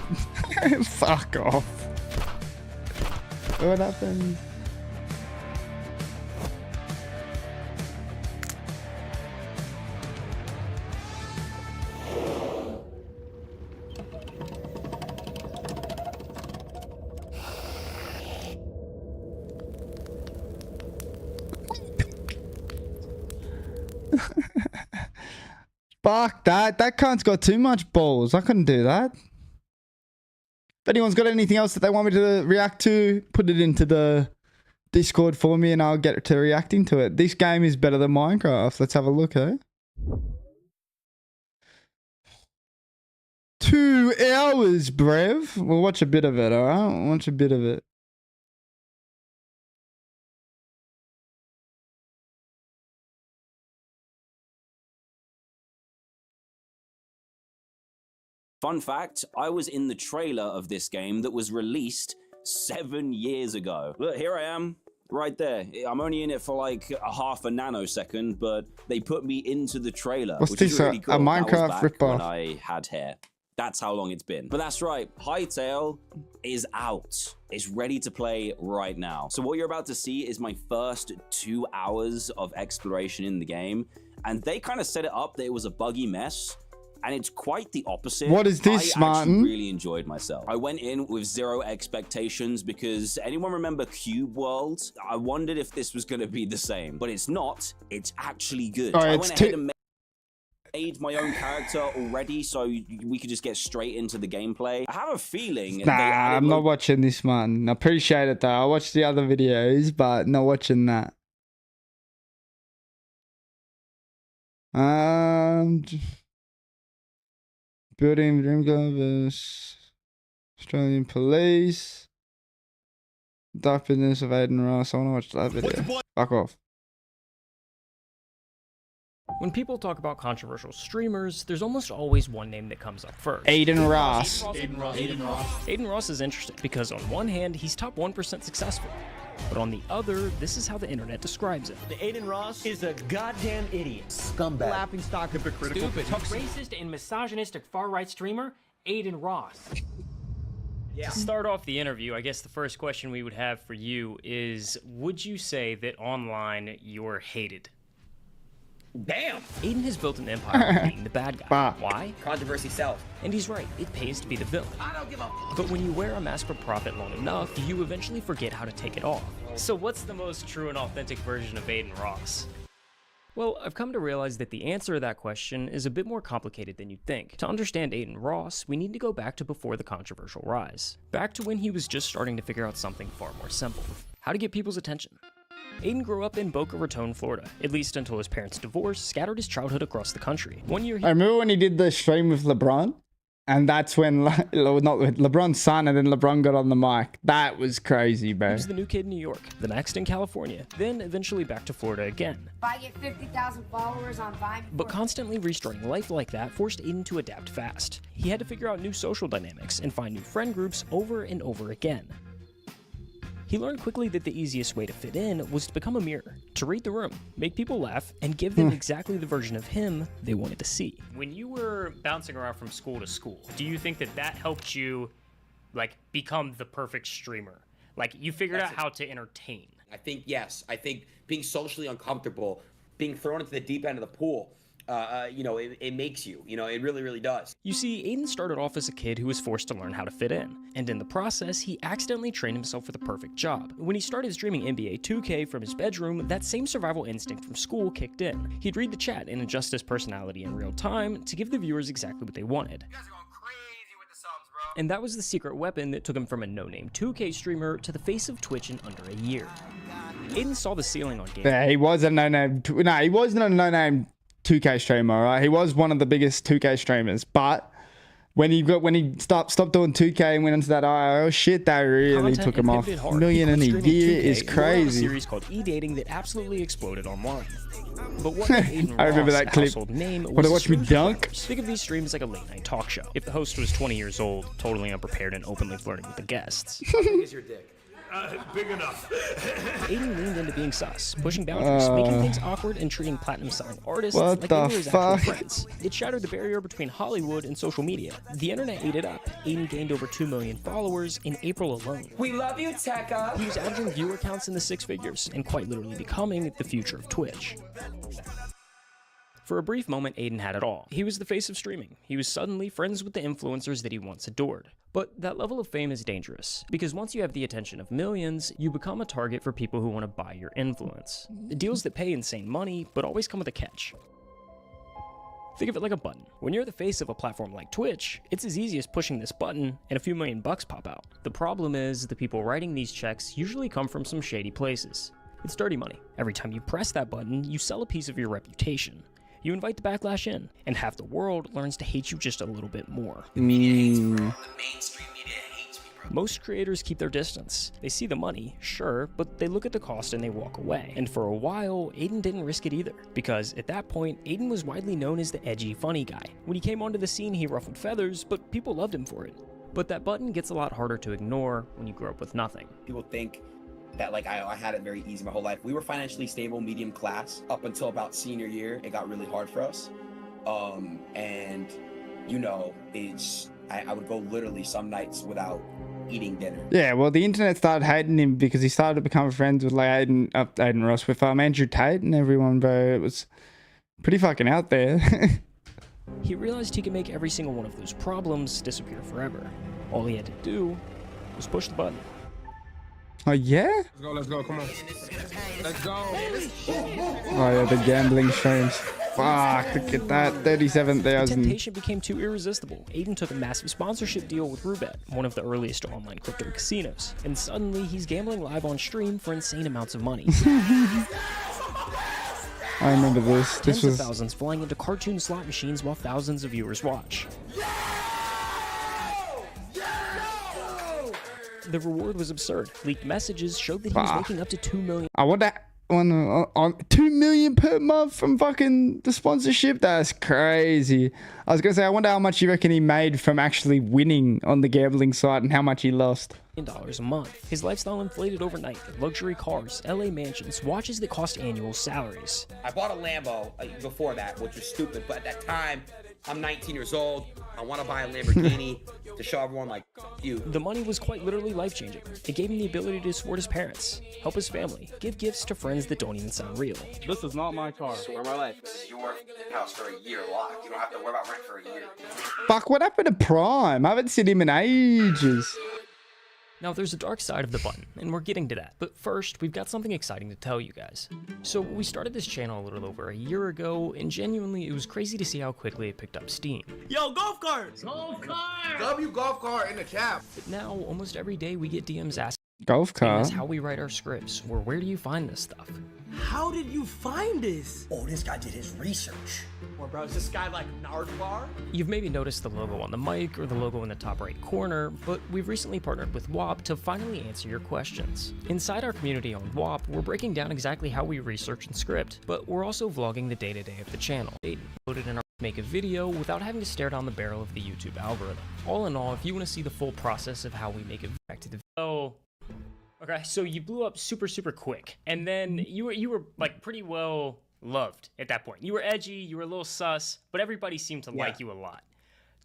Fuck off. What happened? Fuck that. That cunt's got too much balls. I couldn't do that. If anyone's got anything else that they want me to react to, put it into the Discord for me and I'll get to reacting to it. This game is better than Minecraft. Let's have a look, eh? 2 hours, brev. We'll watch a bit of it, alright? We'll watch a bit of it. Fun fact, I was in the trailer of this game that was released 7 years ago. Look, here I am, right there. I'm only in it for like a half a nanosecond, but they put me into the trailer, What's which this, is really cool. a Minecraft that was back ripoff? when I had hair. That's how long it's been. But that's right, Hightail is out. It's ready to play right now. So what you're about to see is my first 2 hours of exploration in the game. And they kind of set it up that it was a buggy mess. And it's quite the opposite. What is this, I Martin? actually really enjoyed myself. I went in with 0 expectations because anyone remember Cube World? I wondered if this was going to be the same, but it's not. It's actually good. All right, I went ahead and made my own character already, so we could just get straight into the gameplay. I have a feeling Nah, I'm not watching this one. I appreciate it though. I watched the other videos, but not watching that. Building Dream Club, Australian Police, Dark Business of Aiden Ross. I want to watch that video. Fuck off. When people talk about controversial streamers, there's almost always one name that comes up first. Aiden Ross. Aiden Ross is interesting because on one hand, he's top 1% successful. But on the other, this is how the internet describes it. The Aiden Ross is a goddamn idiot. Scumbag. Laughing stock, hypocritical, Stupid, racist, and misogynistic far-right streamer, Aiden Ross. To start off the interview, I guess the first question we would have for you is, would you say that online you're hated? Damn! Aiden has built an empire of being the bad guy. Why? Controversy self. And he's right, it pays to be the villain. I don't give a But when you wear a mask for profit long enough, you eventually forget how to take it off. So what's the most true and authentic version of Aiden Ross? Well, I've come to realize that the answer to that question is a bit more complicated than you'd think. To understand Aiden Ross, we need to go back to before the controversial rise. Back to when he was just starting to figure out something far more simple. How to get people's attention. Aiden grew up in Boca Raton, Florida, at least until his parents' divorce scattered his childhood across the country. One year I remember when he did the stream with LeBron, and that's when, not with LeBron's son, and then LeBron got on the mic. That was crazy, bro. He was the new kid in New York, the next in California, then eventually back to Florida again. If I get 50,000 followers on Vine... But constantly restarting life like that forced Aiden to adapt fast. He had to figure out new social dynamics and find new friend groups over and over again. He learned quickly that the easiest way to fit in was to become a mirror, to read the room, make people laugh, and give them exactly the version of him they wanted to see. When you were bouncing around from school to school, do you think that that helped you, like, become the perfect streamer? Like, you figured out how to entertain. I think, yes. I think being socially uncomfortable, being thrown into the deep end of the pool, you know, it makes you, you know, it really, really does. You see, Aiden started off as a kid who was forced to learn how to fit in, and in the process, he accidentally trained himself for the perfect job. When he started streaming NBA 2K from his bedroom, that same survival instinct from school kicked in. He'd read the chat and adjust his personality in real time to give the viewers exactly what they wanted. And that was the secret weapon that took him from a no-name 2K streamer to the face of Twitch in under a year. Aiden saw the ceiling on gaming. Yeah, he was a no-name. No, he wasn't a no-name 2K streamer, right? He was one of the biggest 2K streamers, but when he stopped doing 2K and went into that IRL shit, that really took him off. $1 million in a year is crazy. A series called E-Dating that absolutely exploded online. But what made Aiden I remember Ross that clip. household name Want was to watch me dunk? Think of these streams like a late-night talk show. If the host was 20 years old, totally unprepared, and openly flirting with the guests. How big is your dick? Big enough. Aiden leaned into being sus, pushing boundaries, making things awkward, and treating platinum-selling artists What like the they were his actual fuck? friends. It shattered the barrier between Hollywood and social media. The internet ate it up. Aiden gained over 2 million followers in April alone. We love you, Tekka. He was averaging viewer counts in the 6 figures, and quite literally becoming the future of Twitch. For a brief moment, Aiden had it all. He was the face of streaming. He was suddenly friends with the influencers that he once adored. But that level of fame is dangerous, because once you have the attention of millions, you become a target for people who want to buy your influence. Deals that pay insane money, but always come with a catch. Think of it like a button. When you're the face of a platform like Twitch, it's as easy as pushing this button and a few million bucks pop out. The problem is, the people writing these checks usually come from some shady places. It's dirty money. Every time you press that button, you sell a piece of your reputation. You invite the backlash in, and half the world learns to hate you just a little bit more. Most creators keep their distance. They see the money, sure, but they look at the cost and they walk away. And for a while, Aiden didn't risk it either, because at that point, Aiden was widely known as the edgy, funny guy. When he came onto the scene, he ruffled feathers, but people loved him for it. But that button gets a lot harder to ignore when you grow up with nothing. People think that like I had it very easy my whole life. We were financially stable, medium class, up until about senior year. It got really hard for us. And you know, I would go literally some nights without eating dinner. Yeah, well, the internet started hating him because he started to become friends with like Aiden Ross, with Andrew Tate and everyone, bro. It was pretty fucking out there. He realized he could make every single one of those problems disappear forever. All he had to do was push the button. Oh, yeah? Let's go, come on. Let's go. Oh, yeah, the gambling streams. Fuck, look at that, 37,000. The temptation became too irresistible. Aiden took a massive sponsorship deal with Roobet, one of the earliest online crypto casinos. And suddenly, he's gambling live on stream for insane amounts of money. I remember this. Tens of thousands flying into cartoon slot machines while thousands of viewers watch. The reward was absurd. Leaked messages showed that he was making up to 2 million. I wonder on 2 million per month from fucking the sponsorship. That's crazy. I was gonna say, I wonder how much you reckon he made from actually winning on the gambling site and how much he lost. $1 a month. His lifestyle inflated overnight. Luxury cars, LA mansions, watches that cost annual salaries. I bought a Lambo before that, which was stupid, but at that time, I'm 19 years old. I want to buy a Lamborghini to show everyone, like, you. The money was quite literally life-changing. It gave him the ability to support his parents, help his family, give gifts to friends that don't even sound real. This is not my car. Swear my life. This is your house for a year locked. You don't have to worry about rent for a year. Fuck, what happened to Prime? I haven't seen him in ages. Now, there's a dark side of the button, and we're getting to that. But first, we've got something exciting to tell you guys. So, we started this channel a little over a year ago, and genuinely, it was crazy to see how quickly it picked up steam. Yo, golf carts! Golf cart! W golf cart in the chat. But now, almost every day, we get DMs asking Golf cart. That's how we write our scripts. Or where do you find this stuff? How did you find this? Oh, this guy did his research. Or bro, is this guy like Nardwar? You've maybe noticed the logo on the mic or the logo in the top right corner, but we've recently partnered with WAP to finally answer your questions. Inside our community on WAP, we're breaking down exactly how we research and script, but we're also vlogging the day-to-day of the channel. Loaded in our make a video without having to stare down the barrel of the YouTube algorithm. All in all, if you want to see the full process of how we make it back to the okay, so you blew up super quick, and then you were like pretty well loved at that point. You were edgy, you were a little sus, but everybody seemed to like you a lot.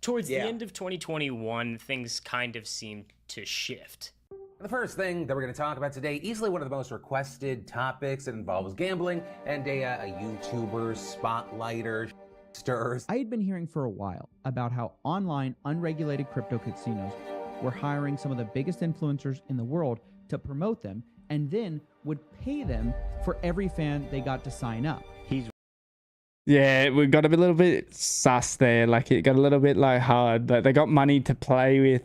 Towards the end of 2021, things kind of seemed to shift. The first thing that we're going to talk about today, easily one of the most requested topics, it involves gambling and a YouTuber, spotlighter, stirs. I had been hearing for a while about how online, unregulated crypto casinos were hiring some of the biggest influencers in the world to promote them, and then would pay them for every fan they got to sign up. Yeah, we got a little bit sus there. Like, it got a little bit like hard. Like, they got money to play with.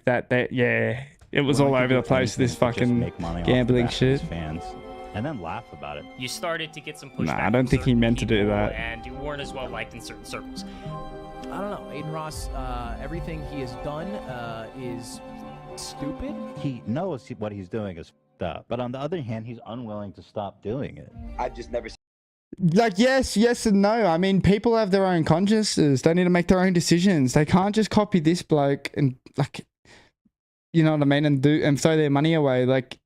Yeah, it was all over the place. This fucking gambling shit. Fans, and then laugh about it. You started to get some pushback. Nah, I don't think he meant to do that. And you weren't as well liked in certain circles. I don't know, Aiden Ross. Everything he has done is stupid. He knows what he's doing is f***ed up, but on the other hand, he's unwilling to stop doing it. I've just never. Like, yes and no. I mean, people have their own consciences. They need to make their own decisions. They can't just copy this bloke and, like, you know what I mean, and throw their money away. Like,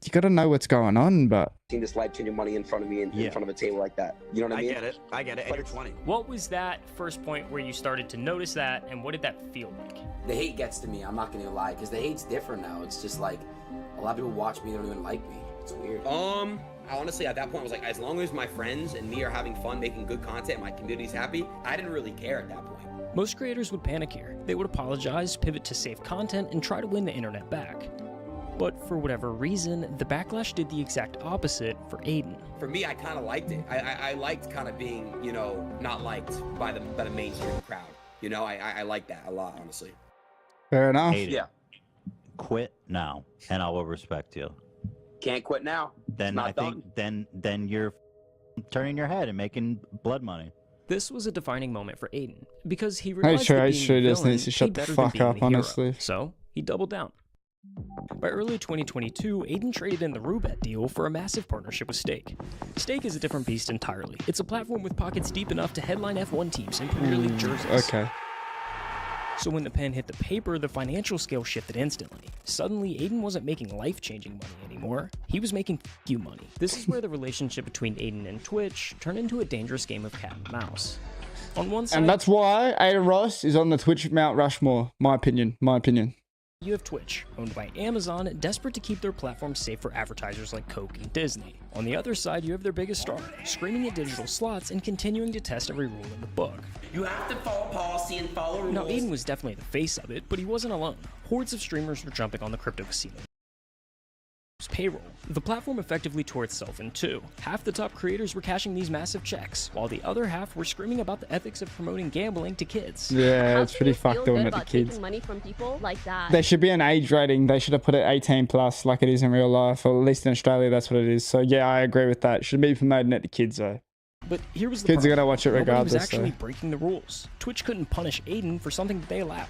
you got to know what's going on. But Seeing this life-changing money in front of me in front of a table like that, you know what I mean? I get it. And you're 20. What was that first point where you started to notice that, and what did that feel like? The hate gets to me. I'm not gonna lie, because the hate's different now. It's just like a lot of people watch me, they don't even like me. It's weird. Honestly, at that point, I was like, as long as my friends and me are having fun, making good content, my community's happy, I didn't really care at that point. Most creators would panic here. They would apologize, pivot to safe content, and try to win the internet back. But for whatever reason, the backlash did the exact opposite for Aiden. For me, I kind of liked it. I liked kind of being, you know, not liked by the mainstream crowd. You know, I like that a lot, honestly. Fair enough. Aiden, yeah. Quit now, and I will respect you. Can't quit now. Then I think then you're turning your head and making blood money. This was a defining moment for Aiden, because he realized Sure that being just the needs villain to shut paid the better fuck than being up, the hero. honestly. So he doubled down. By early 2022, Aiden traded in the Roulette deal for a massive partnership with Stake. Stake is a different beast entirely. It's a platform with pockets deep enough to headline F1 teams and Premier League jerseys. Okay. So when the pen hit the paper, the financial scale shifted instantly. Suddenly, Aiden wasn't making life-changing money anymore. He was making you money. This is where the relationship between Aiden and Twitch turned into a dangerous game of cat and mouse. On one side, And that's why Aiden Ross is on the Twitch Mount Rushmore. My opinion. you have Twitch, owned by Amazon, desperate to keep their platform safe for advertisers like Coke and Disney. On the other side, you have their biggest star, screaming at digital slots and continuing to test every rule in the book. You have to follow policy and follow rules. Now, Aiden was definitely the face of it, but he wasn't alone. Hordes of streamers were jumping on the crypto casino payroll. The platform effectively tore itself in two. Half the top creators were cashing these massive checks, while the other half were screaming about the ethics of promoting gambling to kids. Yeah, it's pretty fucked doing it to kids. Money from people like that. There should be an age rating. They should have put it 18 plus like it is in real life, or at least in Australia that's what it is. So yeah, I agree with that. Should be promoting it to kids though. But here was the kids problem. are gonna watch it regardless. Nobody was actually breaking the rules. Twitch couldn't punish Aiden for something that they allowed.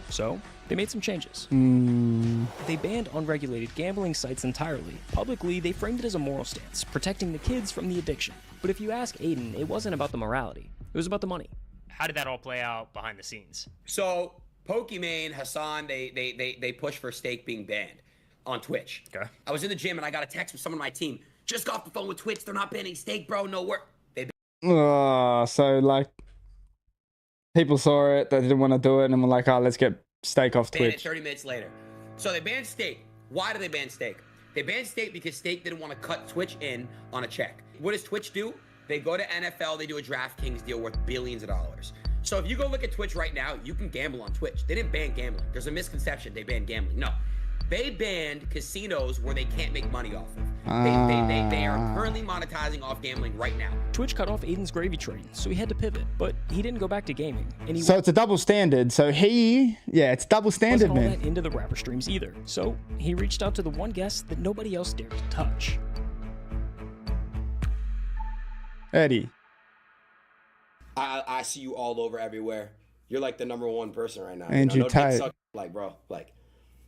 So they made some changes. They banned unregulated gambling sites entirely. Publicly, they framed it as a moral stance, protecting the kids from the addiction. But if you ask Aiden, it wasn't about the morality. It was about the money. How did that all play out behind the scenes? So Pokimane, Hassan, they pushed for Stake being banned on Twitch. Okay. I was in the gym and I got a text from someone on my team. Just got off the phone with Twitch. They're not banning Stake, bro. No work. So like people saw it, they didn't want to do it, and were like, "Oh, let's get Stake off Banned it Twitch." 30 minutes later. So they banned Stake. Why do they ban Stake? They banned Stake because Stake didn't want to cut Twitch in on a check. What does Twitch do? They go to NFL, they do a DraftKings deal worth billions of dollars. So if you go look at Twitch right now, you can gamble on Twitch. They didn't ban gambling. There's a misconception they banned gambling. No. They banned casinos where they can't make money off of. They are currently monetizing off gambling right now. Twitch cut off Aiden's gravy train, so he had to pivot, but he didn't go back to gaming. And he so it's a double standard. So it's double standard, wasn't all man. that into the rapper streams either. So he reached out to the one guest that nobody else dared to touch. Eddie. I see you all over everywhere. You're like the #1 person right now. Andrew Tate. Like, bro, like.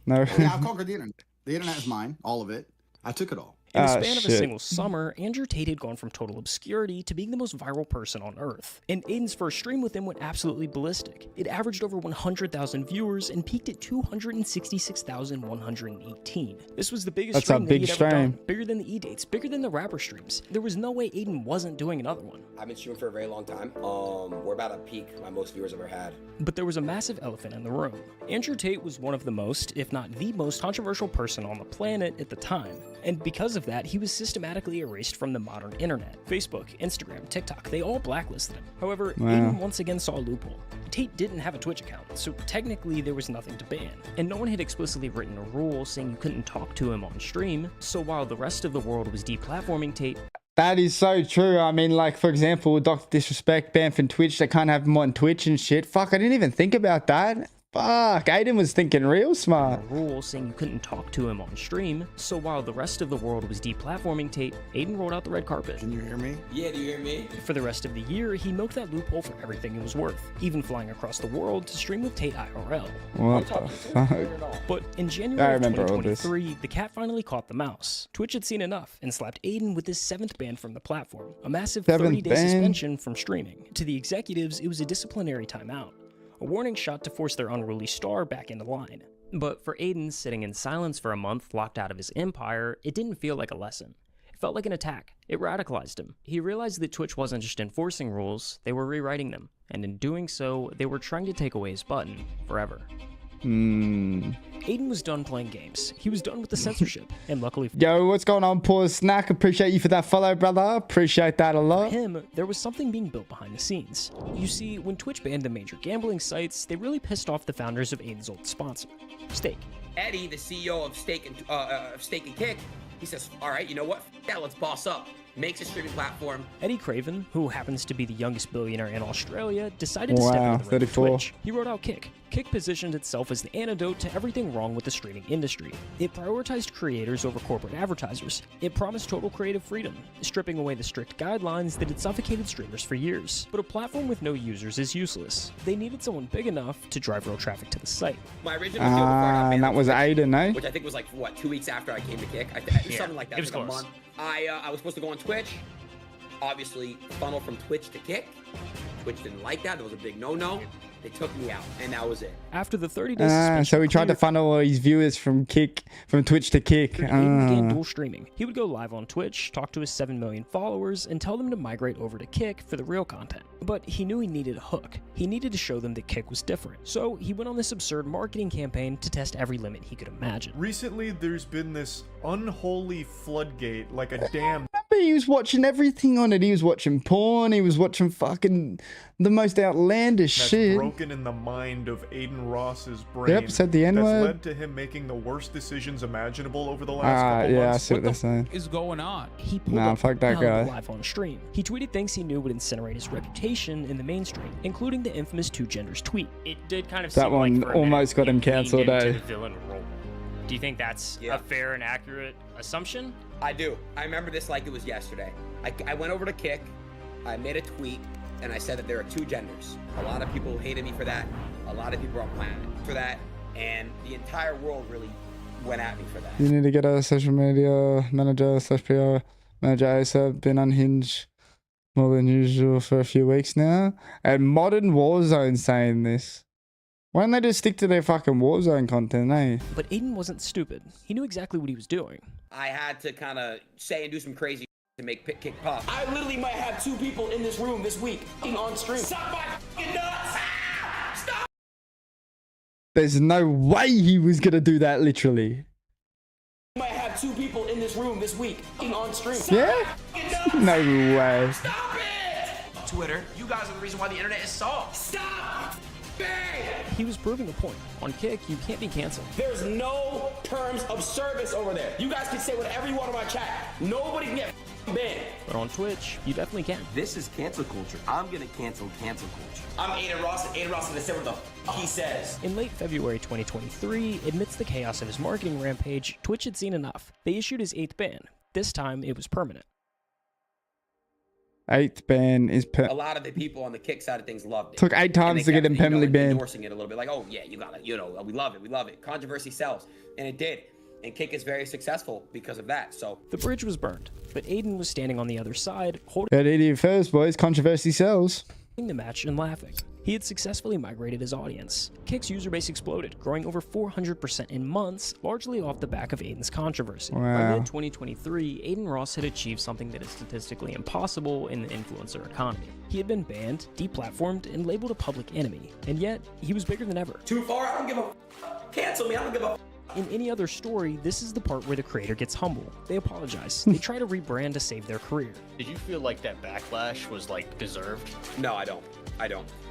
No. Yeah, I've conquered the internet. The internet is mine, all of it. I took it all. In the span of a single summer, Andrew Tate had gone from total obscurity to being the most viral person on Earth. And Aiden's first stream with him went absolutely ballistic. It averaged over 100,000 viewers and peaked at 266,118. This was the biggest stream that he'd ever done. Bigger than the E-Dates, bigger than the rapper streams. There was no way Aiden wasn't doing another one. I've been streaming for a very long time. We're about to peak my most viewers ever had. But there was a massive elephant in the room. Andrew Tate was one of the most, if not the most, controversial person on the planet at the time. And because of that, he was systematically erased from the modern internet. Facebook, Instagram, TikTok, they all blacklisted him. However, Aiden once again saw a loophole. Tate didn't have a Twitch account, so technically there was nothing to ban. And no one had explicitly written a rule saying you couldn't talk to him on stream, so while the rest of the world was deplatforming Tate, that is so true. I mean, like, for example, Dr. Disrespect banned from Twitch. They can't have him on Twitch and shit. Fuck, I didn't even think about that. Fuck, Aiden was thinking real smart. A rule saying you couldn't talk to him on stream, so while the rest of the world was deplatforming Tate, Aiden rolled out the red carpet. Can you hear me? Yeah, do you hear me? For the rest of the year, he milked that loophole for everything it was worth, even flying across the world to stream with Tate IRL. What the fuck? But in January of 2023, the cat finally caught the mouse. Twitch had seen enough and slapped Aiden with his 7th ban from the platform, a massive 30-day suspension from streaming. To the executives, it was a disciplinary timeout. A warning shot to force their unruly star back into line. But for Aiden, sitting in silence for a month, locked out of his empire, it didn't feel like a lesson. It felt like an attack. It radicalized him. He realized that Twitch wasn't just enforcing rules, they were rewriting them. And in doing so, they were trying to take away his button forever. Aiden was done playing games. He was done with the censorship, and luckily for Yo, what's going on, Paul Snack? Appreciate you for that follow, brother. Appreciate that a lot. him, there was something being built behind the scenes. You see, when Twitch banned the major gambling sites, they really pissed off the founders of Aiden's old sponsor, Stake. Eddie, the CEO of Steak and Kick, he says, all right, you know what? Yeah, let's boss up. Makes a streaming platform. Eddie Craven, who happens to be the youngest billionaire in Australia, decided to step into the ring of Twitch. He wrote out Kick. Kick positioned itself as the antidote to everything wrong with the streaming industry. It prioritized creators over corporate advertisers. It promised total creative freedom, stripping away the strict guidelines that had suffocated streamers for years. But a platform with no users is useless. They needed someone big enough to drive real traffic to the site. My original deal before I got banned and that was Aiden, eh? which I think was like, what, 2 weeks after I came to Kick? Something like that. It was like close. a month. I was supposed to go on Twitch. Obviously, funnel from Twitch to Kick. Twitch didn't like that. There was a big no-no. They took me out, and that was it. After the 30-day suspension, so he tried to funnel all his viewers from Twitch to Kick. Aiden began dual streaming. He would go live on Twitch, talk to his 7 million followers, and tell them to migrate over to Kick for the real content. But he knew he needed a hook. He needed to show them that Kick was different. So he went on this absurd marketing campaign to test every limit he could imagine. Recently, there's been this unholy floodgate, like a dam. He was watching everything on it. He was watching porn. He was watching fucking the most outlandish shit. Broken in the mind of Aiden Ross's brain. Yep, said the N-word. That's led to him making the worst decisions imaginable over the last couple yeah, months. I see what they're saying. Is going on? He pulled up fuck that guy. live on stream. He tweeted things he knew would incinerate his reputation in the mainstream, including the infamous 2 genders tweet. It did kind of That seem one like for a almost minute, got him he leaned cancelled, into eh? the villain role. Do you think that's a fair and accurate assumption? I do. I remember this like it was yesterday. I went over to Kick. I made a tweet, and I said that there are 2 genders. A lot of people hated me for that. A lot of people are on planet for that. And the entire world really went at me for that. You need to get a social media manager / PR manager ASAP. Been unhinged more than usual for a few weeks now. And Modern Warzone saying this. Why don't they just stick to their fucking Warzone content, eh? But Aiden wasn't stupid. He knew exactly what he was doing. I had to kind of say and do some crazy to make Kick pop. I literally might have 2 people in this room this week on stream. Stop my fucking nuts! Stop! There's no way he was gonna do that, literally. Might have 2 people in this room this week on stream. Yeah? No way. Stop it! Twitter, you guys are the reason why the internet is soft. Stop! He was proving a point. On Kick, you can't be canceled. There's no terms of service over there. You guys can say whatever you want on my chat. Nobody can get banned. But on Twitch, you definitely can. This is cancel culture. I'm gonna cancel culture. I'm Aiden Ross, and Aiden Ross is gonna say what the f he says. In late February 2023, amidst the chaos of his marketing rampage, Twitch had seen enough. They issued his 8th ban. This time, it was permanent. 8th ban is A lot of the people on the kick side of things loved it. Took 8 times to get him permanently banned. Endorsing it a little bit, like, oh yeah, you got it, we love it. Controversy sells, and it did. And Kick is very successful because of that. So the bridge was burned, but Aiden was standing on the other side, holding Heard it here first, boys. Controversy sells. the match and laughing. He had successfully migrated his audience. Kick's user base exploded, growing over 400% in months, largely off the back of Aiden's controversy. Wow. By mid-2023, Aiden Ross had achieved something that is statistically impossible in the influencer economy. He had been banned, deplatformed, and labeled a public enemy, and yet he was bigger than ever. Too far? I don't give a cancel me. I don't give a In any other story, this is the part where the creator gets humble. They apologize. They try to rebrand to save their career. Did you feel like that backlash was like deserved? no, I don't.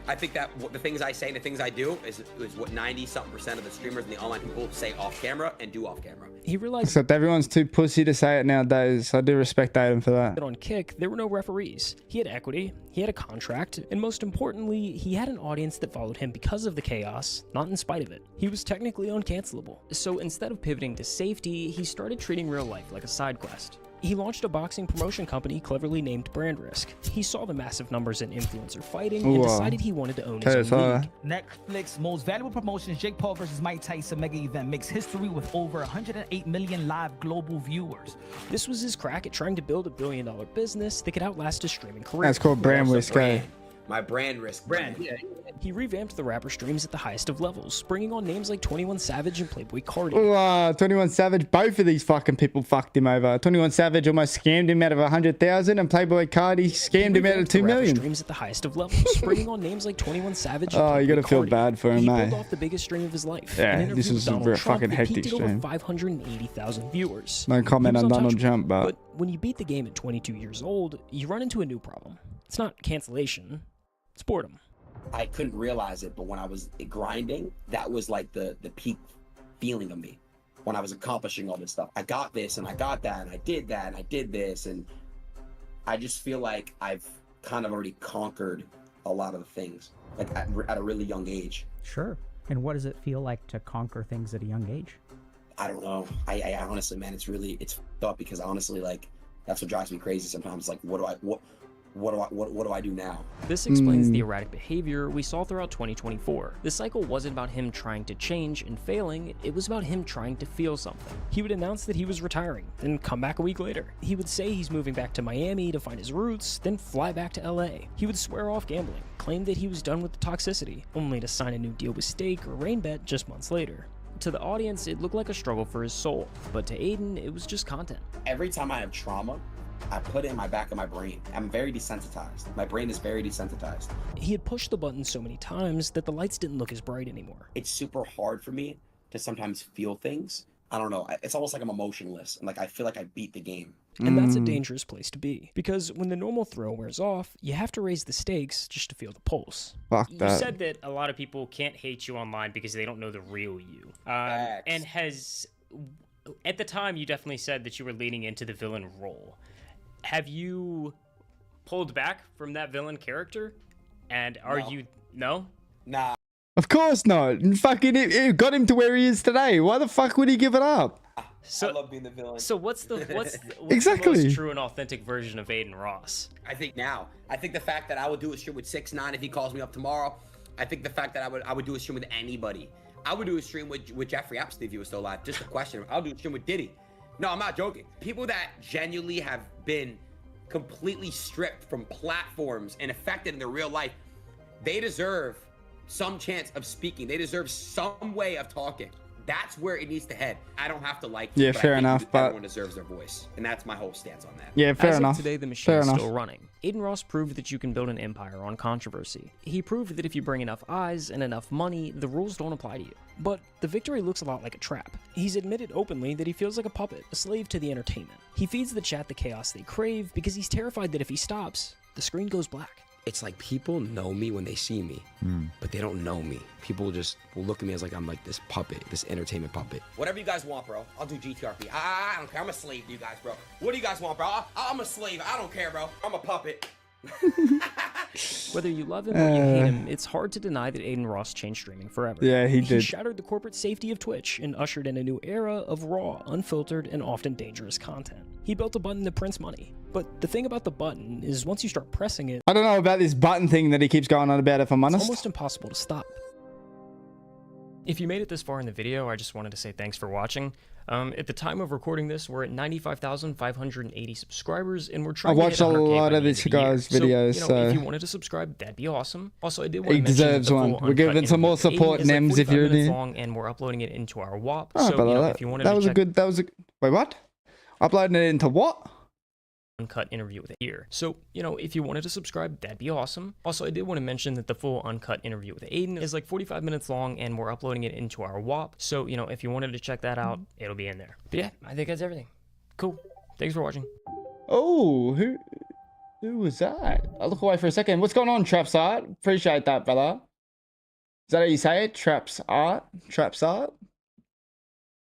I think that the things I say and the things I do is what 90-something% of the streamers and the online people say off camera and do off camera. He realized Except everyone's too pussy to say it nowadays. I do respect Aiden for that. that on Kick, there were no referees. He had equity, he had a contract, and most importantly, he had an audience that followed him because of the chaos, not in spite of it. He was technically uncancelable. So instead of pivoting to safety, he started treating real life like a side quest. He launched a boxing promotion company cleverly named Brand Risk. He saw the massive numbers in influencer fighting and decided he wanted to own his own league. Netflix most valuable promotions, Jake Paul versus Mike Tyson mega event, makes history with over 108 million live global viewers. This was his crack at trying to build a billion-dollar business that could outlast his streaming career. That's called Brand Risk, eh? My Brand Risk brand. Yeah. He revamped the rapper streams at the highest of levels, bringing on names like 21 Savage and Playboy Cardi. 21 Savage, both of these fucking people fucked him over. 21 Savage almost scammed him out of 100,000, and Playboy Cardi scammed him out of 2 million. Streams at the highest of levels, bringing on names like 21 Savage. Oh, you gotta feel bad for him, he mate. pulled off the biggest stream of his life. Yeah, An interview this with was a Donald real Trump fucking that hectic peaked at over stream. 580,000 viewers. No comment He on was Donald untouchable. Trump, but When you beat the game at 22 years old, you run into a new problem. It's not cancellation, it's boredom. I couldn't realize it, but when I was grinding, that was like the peak feeling of me. When I was accomplishing all this stuff, I got this and I got that and I did that and I did this, and I just feel like I've kind of already conquered a lot of the things, like at a really young age. Sure. And what does it feel like to conquer things at a young age? I don't know. I honestly, man, it's f***ed up, because honestly, like, that's what drives me crazy sometimes. Like, what do I do now? This explains the erratic behavior we saw throughout 2024. The cycle wasn't about him trying to change and failing, it was about him trying to feel something. He would announce that he was retiring, then come back a week later. He would say he's moving back to Miami to find his roots, then fly back to LA. He would swear off gambling, claim that he was done with the toxicity, only to sign a new deal with Stake or Rainbet just months later. To the audience, it looked like a struggle for his soul, but to Aiden, it was just content. Every time I have trauma, I put it in my back of my brain. I'm very desensitized. My brain is very desensitized. He had pushed the button so many times that the lights didn't look as bright anymore. It's super hard for me to sometimes feel things. I don't know. It's almost like I'm emotionless, and like I feel like I beat the game. And that's a dangerous place to be, because when the normal thrill wears off, you have to raise the stakes just to feel the pulse. Fuck You that. said that a lot of people can't hate you online because they don't know the real you. And at the time, you definitely said that you were leaning into the villain role. Have you pulled back from that villain character? And are you... No? Nah. Of course not. Fucking it got him to where he is today. Why the fuck would he give it up? So, I love being the villain. So what's the Exactly. the most true and authentic version of Aiden Ross? I think the fact that I would do a stream with 6ix9ine if he calls me up tomorrow. I think the fact that I would do a stream with anybody. I would do a stream with Jeffrey Epstein if he was still alive. Just a question. I'll do a stream with Diddy. No, I'm not joking. People that genuinely have been completely stripped from platforms and affected in their real life, they deserve some chance of speaking. They deserve some way of talking. That's where it needs to head. I don't have to like you, Yeah, but fair I think enough, but everyone deserves their voice, and that's my whole stance on that. Yeah, fair As enough. Of today, the machine Fair is enough. still running. Aiden Ross proved that you can build an empire on controversy. He proved that if you bring enough eyes and enough money, the rules don't apply to you. But the victory looks a lot like a trap. He's admitted openly that he feels like a puppet, a slave to the entertainment. He feeds the chat the chaos they crave because he's terrified that if he stops, the screen goes black. it's like people know me when they see me, but they don't know me. People just will look at me as like I'm like this puppet, this entertainment puppet. Whatever you guys want, bro. I'll do GTRP. I don't care. I'm a slave to you guys, bro. What do you guys want, bro? I'm a slave. I don't care, bro. I'm a puppet. Whether you love him or you hate him, it's hard to deny that Aiden Ross changed streaming forever. Yeah, he did. He shattered the corporate safety of Twitch and ushered in a new era of raw, unfiltered, and often dangerous content. He built a button that prints money. But the thing about the button is once you start pressing it... I don't know about this button thing that he keeps going on about, if I'm honest. It's almost impossible to stop. If you made it this far in the video, I just wanted to say thanks for watching. At the time of recording this, we're at 95,580 subscribers, and we're trying to hit 100K I watched a lot of this guy's videos, so if you wanted to subscribe, that'd be awesome. Also, I did want to he mention deserves that the one. full We're giving some more support, Nems, if you're in. Long, and we're uploading it into our WAP. Oh, So if you wanted that to was check a good. That was a. Wait, what? Uploading it into what? Uncut interview with Aiden. So, if you wanted to subscribe, that'd be awesome. Also, I did want to mention that the full uncut interview with Aiden is like 45 minutes long, and we're uploading it into our WAP. So, if you wanted to check that out, it'll be in there. But yeah, I think that's everything. Cool. Thanks for watching. Oh, who was that? I'll look away for a second. What's going on, Traps Art? Appreciate that, brother. Is that how you say it? Traps Art? Traps Art?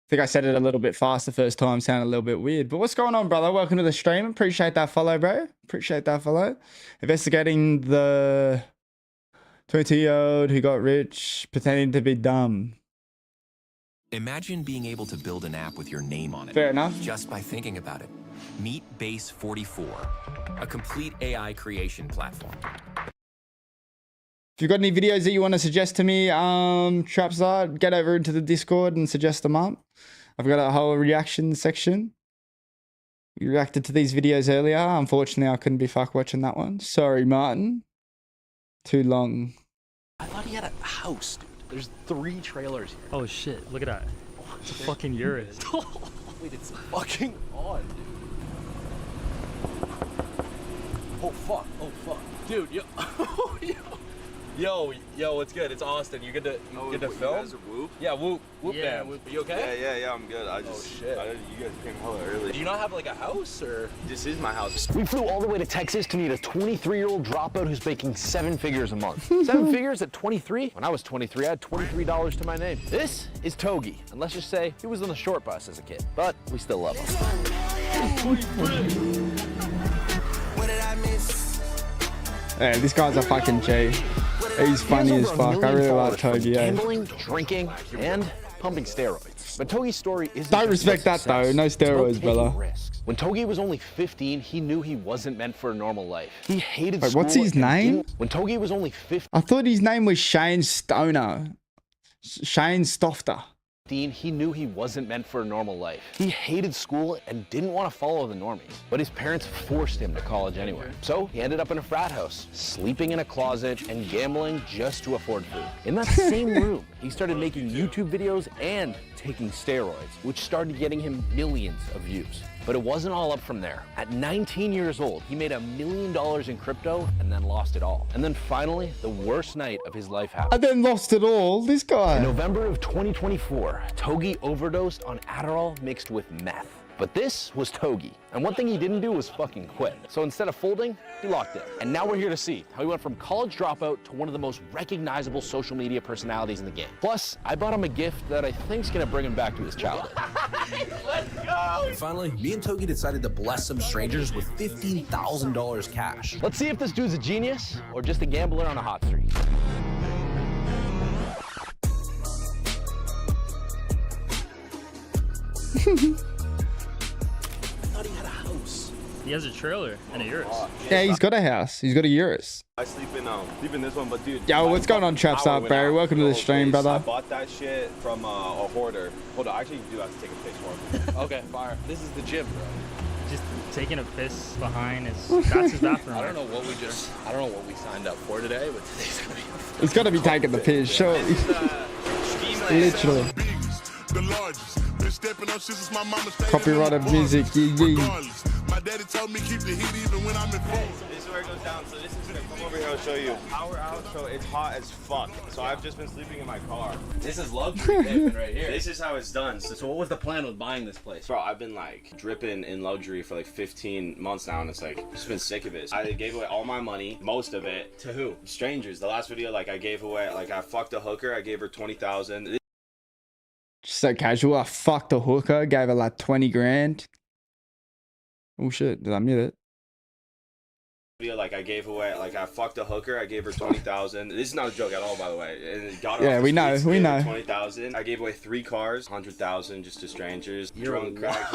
I think I said it a little bit fast the first time, sounded a little bit weird. But what's going on, brother? Welcome to the stream. Appreciate that follow, bro. Appreciate that follow. Investigating the 20-year-old who got rich, pretending to be dumb. Imagine being able to build an app with your name on it. Fair enough. Just by thinking about it. Meet Base 44, a complete AI creation platform. If you've got any videos that you want to suggest to me, Trapsart, get over into the Discord and suggest them up. I've got a whole reaction section. We reacted to these videos earlier. Unfortunately, I couldn't be fuck watching that one. Sorry, Martin. Too long. I thought he had a house, dude. There's 3 trailers here. Oh shit, look at that. It's a fucking Urus. Wait, it's fucking on, dude. Oh fuck, dude, yo, what's good? It's Austin. You good to film? Guys are Whoop? Yeah, Whoop Yeah, band. Whoop. Are you okay? Yeah, I'm good. I just, shit. You guys came hella early. Do you not have like a house or? This is my house. We flew all the way to Texas to meet a 23-year-old dropout who's making 7 figures a month. 7 figures at 23? When I was 23, I had $23 to my name. This is Togi, and let's just say he was on the short bus as a kid, but we still love him. Yeah, this guy's a fucking G. He's funny as fuck. I really like Togi. Gambling, drinking, and pumping steroids. But Togi's story isn't. Don't respect that though. No steroids, brother. When Togi was only 15, he knew he wasn't meant for a normal life. He hated Wait, school. what's his name? When Togi was only 15, I thought his name was Shane Stoner. Shane Stofter. he knew he wasn't meant for a normal life. He hated school and didn't want to follow the normies, but his parents forced him to college anyway. So he ended up in a frat house, sleeping in a closet and gambling just to afford food. In that same room, he started making YouTube videos and taking steroids, which started getting him millions of views. But it wasn't all up from there. At 19 years old, he made $1 million in crypto and then lost it all. And then finally, the worst night of his life happened. I then lost it all. This guy. In November of 2024, Togi overdosed on Adderall mixed with meth. But this was Togi, and one thing he didn't do was fucking quit. So instead of folding, he locked in. And now we're here to see how he went from college dropout to one of the most recognizable social media personalities in the game. Plus, I bought him a gift that I think's gonna bring him back to his childhood. Let's go! Finally, me and Togi decided to bless some strangers with $15,000 cash. Let's see if this dude's a genius or just a gambler on a hot streak. He has a trailer and a Urus. Yeah, he's got a house. He's got a Urus. I sleep in this one, but dude. Yo, what's going on, Traps Up, Barry? Welcome to the stream, brother. I bought that shit from a hoarder. Hold on, I actually do have to take a piss for him. Okay, fire. This is the gym, bro. Just taking a piss behind that's his bathroom. I don't know what we signed up for today, but today's gonna be. He's got to be taking the piss, sure. Literally. Copyrighted music, yeah. My daddy told me keep the heat even when I'm in phone. This is where it goes down. So this is gonna come over here. I'll show you. Power out. So it's hot as fuck. So I've just been sleeping in my car. This is luxury living right here. This is how it's done. So what was the plan with buying this place? Bro, I've been like dripping in luxury for like 15 months now, and it's like just been sick of it. I gave away all my money, most of it, To who? strangers. The last video, like I gave away, like I fucked a hooker. I gave her 20,000. Just so casual. I fucked a hooker, gave her like 20 grand. Oh shit, did I mute it? Like I gave away, like I fucked a hooker. I gave her 20,000. This is not a joke at all, by the way. And got her Yeah, off we the know, streets, we gave her know. 20,000. I gave away 3 cars, 100,000 just to strangers. You're Drunk crack.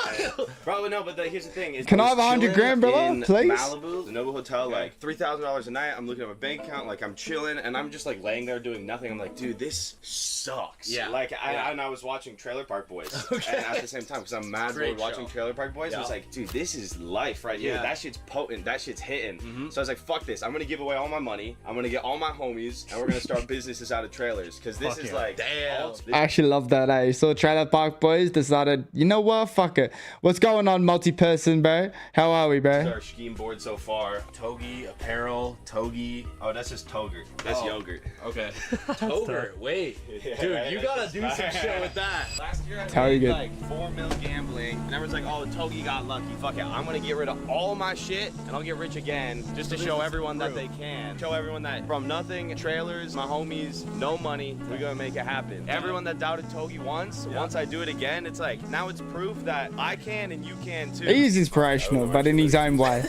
Bro, no, but here's the thing. Is Can I was have 100 chilling grand, brother, in please? Malibu, the Noble Hotel, like $3,000 a night. I'm looking at my bank account, like I'm chilling, and I'm just like laying there doing nothing. I'm like, dude, this sucks. Yeah. Like I was watching Trailer Park Boys, and at the same time, because I'm mad bored watching Trailer Park Boys, I was like, dude, this is life right here. That shit's potent. That shit's hitting. So I was like, fuck this. I'm gonna give away all my money. I'm gonna get all my homies, and we're gonna start businesses out of trailers. Because this is like, damn. I actually love that, eh? So Trailer Park Boys decided, you know what? Fuck it. What's going on, multi-person, bro? How are we, bro? Our scheme board so far. Togi, apparel, togi. Oh, that's just togurt. That's yogurt. Okay. Toger. Wait. Dude, you gotta do some shit with that. Last year I Togi. made like 4 mil gambling, and everyone's like, oh, Togi got lucky. Fuck it. I'm gonna get rid of all my shit, and I'll get rich again, just to show everyone that they can. Show everyone that from nothing, trailers, my homies, no money, we're gonna make it happen. Everyone that doubted Togi once I do it again, it's like, now it's proof that I can and you can too. He's inspirational, but in his own way.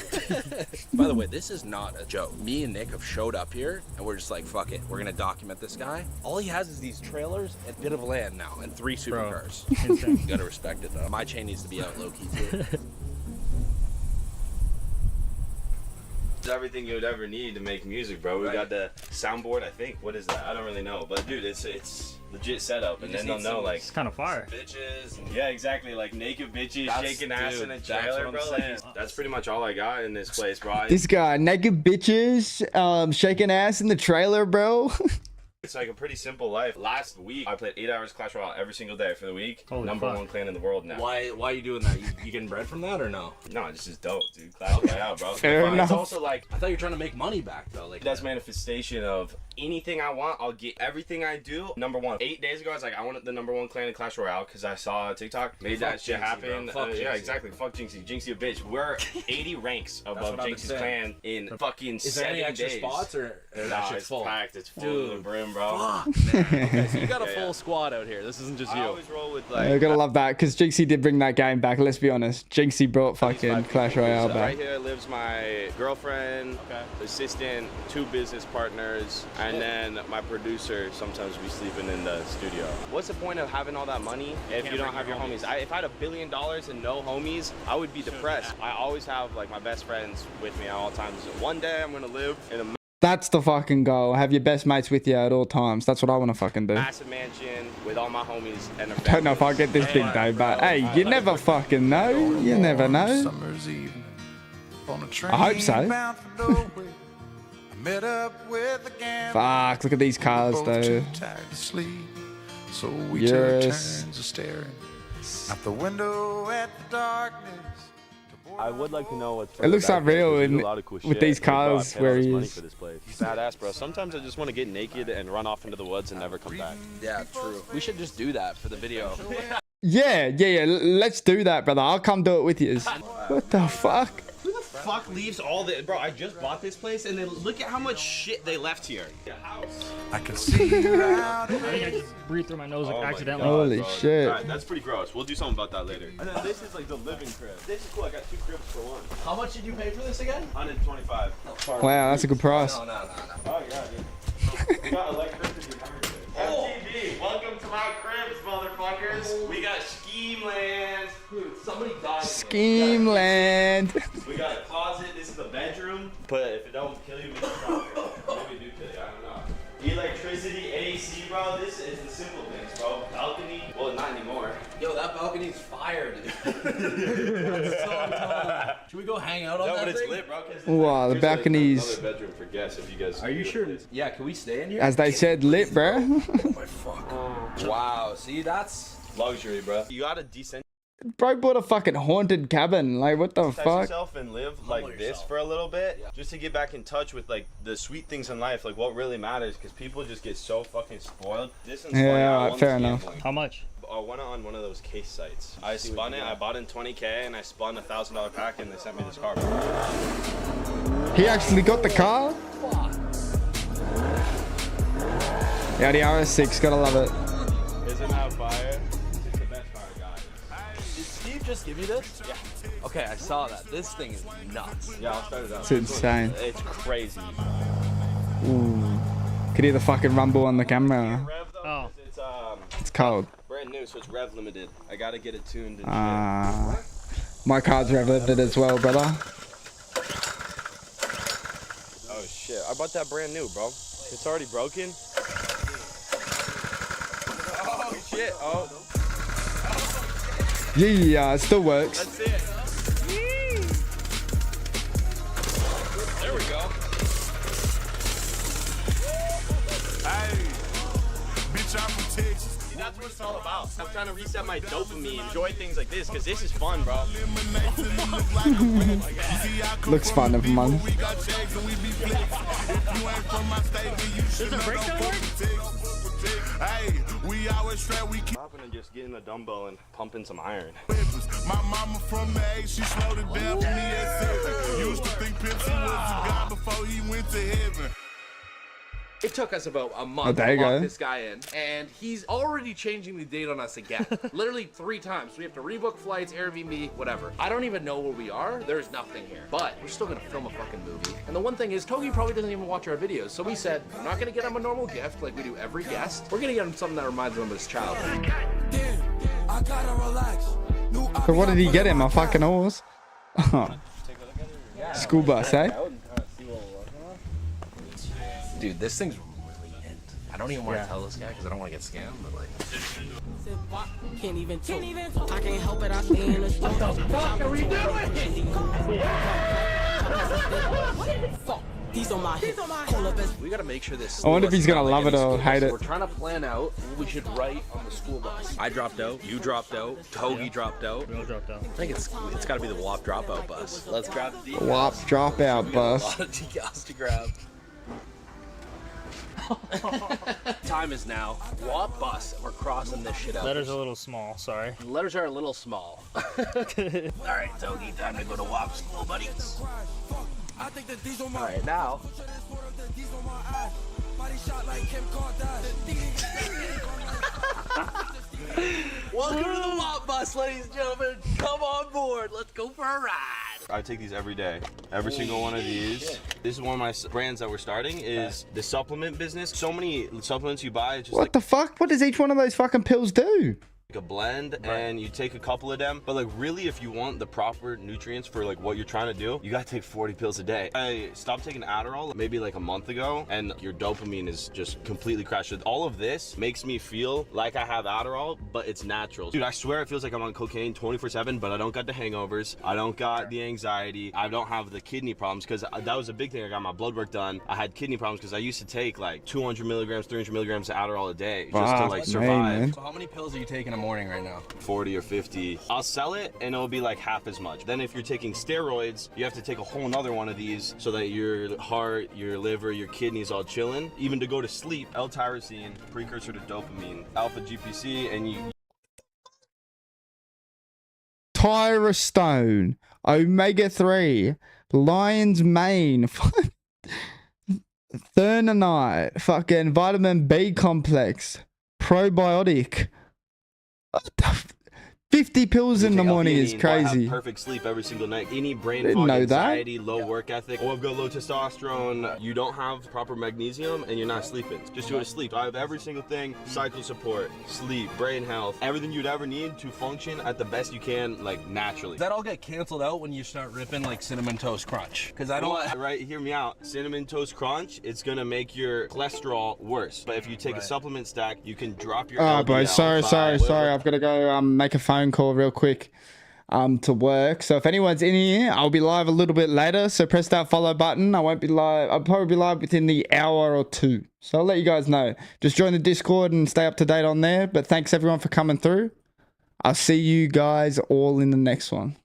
By the way, this is not a joke. Me and Nick have showed up here, and we're just like, fuck it. We're gonna document this guy. All he has is these trailers and a bit of land now, and 3 supercars. You gotta respect it, though. My chain needs to be out low-key, too. It's everything you would ever need to make music, bro. We got the soundboard, I think. What is that? I don't really know. But dude, it's legit setup, and then they'll know like it's kind of fire. Bitches. And, yeah, exactly. Like naked bitches shaking ass in a that's trailer, what bro. I'm Like, saying. that's pretty much all I got in this place, bro. This guy, naked bitches, shaking ass in the trailer, bro. It's like a pretty simple life. Last week, I played 8 hours Clash Royale every single day for the week. Holy Number fuck. 1 clan in the world now. Why are you doing that? You getting bread from that or no? No, it's just dope, dude. Clash Royale, bro. Fair But enough. It's also like, I thought you were trying to make money back, though. Like that's manifestation of anything I want. I'll get everything I do. Number 1. 8 days ago, I was like, I wanted the number 1 clan in Clash Royale because I saw TikTok. Made that shit Jinxie, happen. bro. Fuck Yeah, Jinxie. exactly. Fuck Jinxie. Jinxie a bitch. We're 80 ranks above what I've been Jinxie's saying. clan in fucking Is there 7 any extra days. spots or Nah, that shit's it's full? packed. It's full Dude, to the brim, bro. Fuck, man. Okay, so you got a Yeah, full yeah. squad out here. This isn't just you. I always roll with I like. gotta love that, because Jinxie did bring that game back. Let's be honest. Jinxie brought fucking Clash Royale So back. right here lives my girlfriend, assistant, 2 business partners, and then my producer. Sometimes we sleeping in the studio. What's the point of having all that money if you don't have your homies? If I had $1 billion and no homies, I would be depressed. I always have like my best friends with me at all times. One day I'm gonna live in a That's the fucking goal. Have your best mates with you at all times. That's what I want to fucking do. massive mansion with all my homies and their Don't know if I'll get this big though, but hey, you never fucking know. You never know. Summer's evening on a train. I hope so. Met up with a Fuck, look at these cars though. So we took turns of staring out the window at the darkness. I would like to know what's. It looks unreal with these cars where he is. Badass, bro. Sometimes I just want to get naked and run off into the woods and never come back. Yeah, true. We should just do that for the video. Yeah. Let's do that, brother. I'll come do it with you. What the fuck? Who the fuck leaves all the... Bro, I just bought this place, and then look at how much shit they left here. I can see you out. I think I just breathed through my nose like accidentally. Holy shit. Alright, that's pretty gross. We'll do something about that later. And then this is like the living crib. This is cool. I got 2 cribs for 1. How much did you pay for this again? 125. Wow, that's a good price. No. Oh, yeah, dude. We got electricity and everything. MTV, welcome to my cribs, motherfuckers. We got Scheme Land. Dude, somebody died. Scheme Land. We got a closet. This is the bedroom. But if it don't kill you, we can drop it. Maybe it do kill you. I don't know. Electricity, AC, bro. This is the simple things, bro. Balcony. Well, not anymore. Yo, that balcony's fire, dude. That's so tall. Should we go hang out on that but it's thing? lit, bro. Wow, the Here's balcony's, another bedroom for guests if you guys. Are you sure? Yeah, can we stay in here? as they said, lit, bro. Wow, see, that's Luxury, bro. You gotta descend Bro bought a fucking haunted cabin. Like, what the fuck? yourself and live like this for a little bit, just to get back in touch with like the sweet things in life, like what really matters. Because people just get so fucking spoiled. This one's Yeah, fair enough. How much? I went on one of those case sites. I spun it. I bought in 20K, and I spun a $1,000 pack, and they sent me this car. He actually got the car. Yeah, the RS6, gotta love it. Isn't that fire? It's the best car, guys. Did Steve just give you this? Yeah. Okay, I saw that. This thing is nuts. Yeah, I'll start it up. It's insane. It's crazy. Ooh. Could hear the fucking rumble on the camera. Oh. It's cold. Brand new, so it's rev limited. I gotta get it tuned and My car's rev limited as well, brother. Oh shit, I bought that brand new, bro. It's already broken. Oh shit, oh. Yeah, it still works. That's it. There we go. Hey, bitch, I'm from Texas. See, that's what it's all about. I'm trying to reset my dopamine, enjoy things like this, because this is fun, bro. Looks fun, never mind. Does the brakes not work? Hey, we always try, we keep stopping and just getting a dumbbell and pumping some iron. My mama from the age, she slowed it down for me at 7. Used to think Pepsi was a god before he went to heaven. It took us about a Oh, month there to you lock go. this guy in, and he's already changing the date on us again. Literally 3 times. We have to rebook flights, Airbnb, whatever. I don't even know where we are. There's nothing here. But we're still gonna film a fucking movie. And the one thing is, Togi probably doesn't even watch our videos, so we said, I'm not gonna get him a normal gift like we do every guest. We're gonna get him something that reminds him of his childhood. So what did he get him? A fucking horse? School bus, eh? Dude, this thing's really mint. I don't even want to tell this guy because I don't want to get scammed, but like... Can't even talk. I can't help it. I stay in the store. What the fuck are we doing? Fuck. These are my We gotta make sure this. I wonder if he's gonna love it or hate it. We're trying to plan out what we should write on the school bus. I dropped out. You dropped out. Togi dropped out. We all dropped out. I think it's gotta be the WAP dropout bus. Let's grab the decals. WAP dropout We got bus. a lot of decals to grab. Time is now. WAP bus. We're crossing this shit out. Letters are a little small, sorry. The letters are a little small. Alright, Togi, time to go to WAP school, buddy. Alright, now. Welcome to the WAP bus, ladies and gentlemen. Come on board. Let's go for a ride. I take these every day. Every single one of these. This is one of my brands that we're starting is the supplement business. So many supplements you buy. It's just What the fuck? What does each one of those fucking pills do? like a blend and you take a couple of them, but like really if you want the proper nutrients for like what you're trying to do, you gotta take 40 pills a day. I stopped taking Adderall maybe like a month ago and your dopamine is just completely crashed. All of this makes me feel like I have Adderall, but it's natural. Dude, I swear it feels like I'm on cocaine 24/7, but I don't got the hangovers, I don't got the anxiety, I don't have the kidney problems, because that was a big thing. I got my blood work done. I had kidney problems because I used to take like 200 milligrams, 300 milligrams of Adderall a day just to like survive. So how many pills are you taking a morning right now? 40 or 50. I'll sell it and it'll be like half as much. Then if you're taking steroids, you have to take a whole nother one of these so that your heart, your liver, your kidneys all chilling. Even to go to sleep, L-tyrosine, precursor to dopamine, alpha GPC, and you... Tyrostone, omega-3, lion's mane, thernonite, fucking vitamin B complex, probiotic. What the 50 pills in the morning is crazy. Have perfect sleep every single night. Any brain Didn't fog, know that. anxiety, low work ethic. Oh, I've got low testosterone. You don't have proper magnesium and you're not sleeping. Just go to sleep. I have every single thing: cycle support, sleep, brain health, everything you'd ever need to function at the best you can, like naturally. Does that all get canceled out when you start ripping like Cinnamon Toast Crunch? Because I don't. Well, right, hear me out. Cinnamon Toast Crunch, it's gonna make your cholesterol worse. But if you take a supplement stack, you can drop your. Oh, bro, LDL sorry. I've got to go make a phone call real quick to work. So if anyone's in here, I'll be live a little bit later. So press that follow button. I won't be live. I'll probably be live within the hour or two. So I'll let you guys know. Just join the Discord and stay up to date on there. But thanks everyone for coming through. I'll see you guys all in the next one.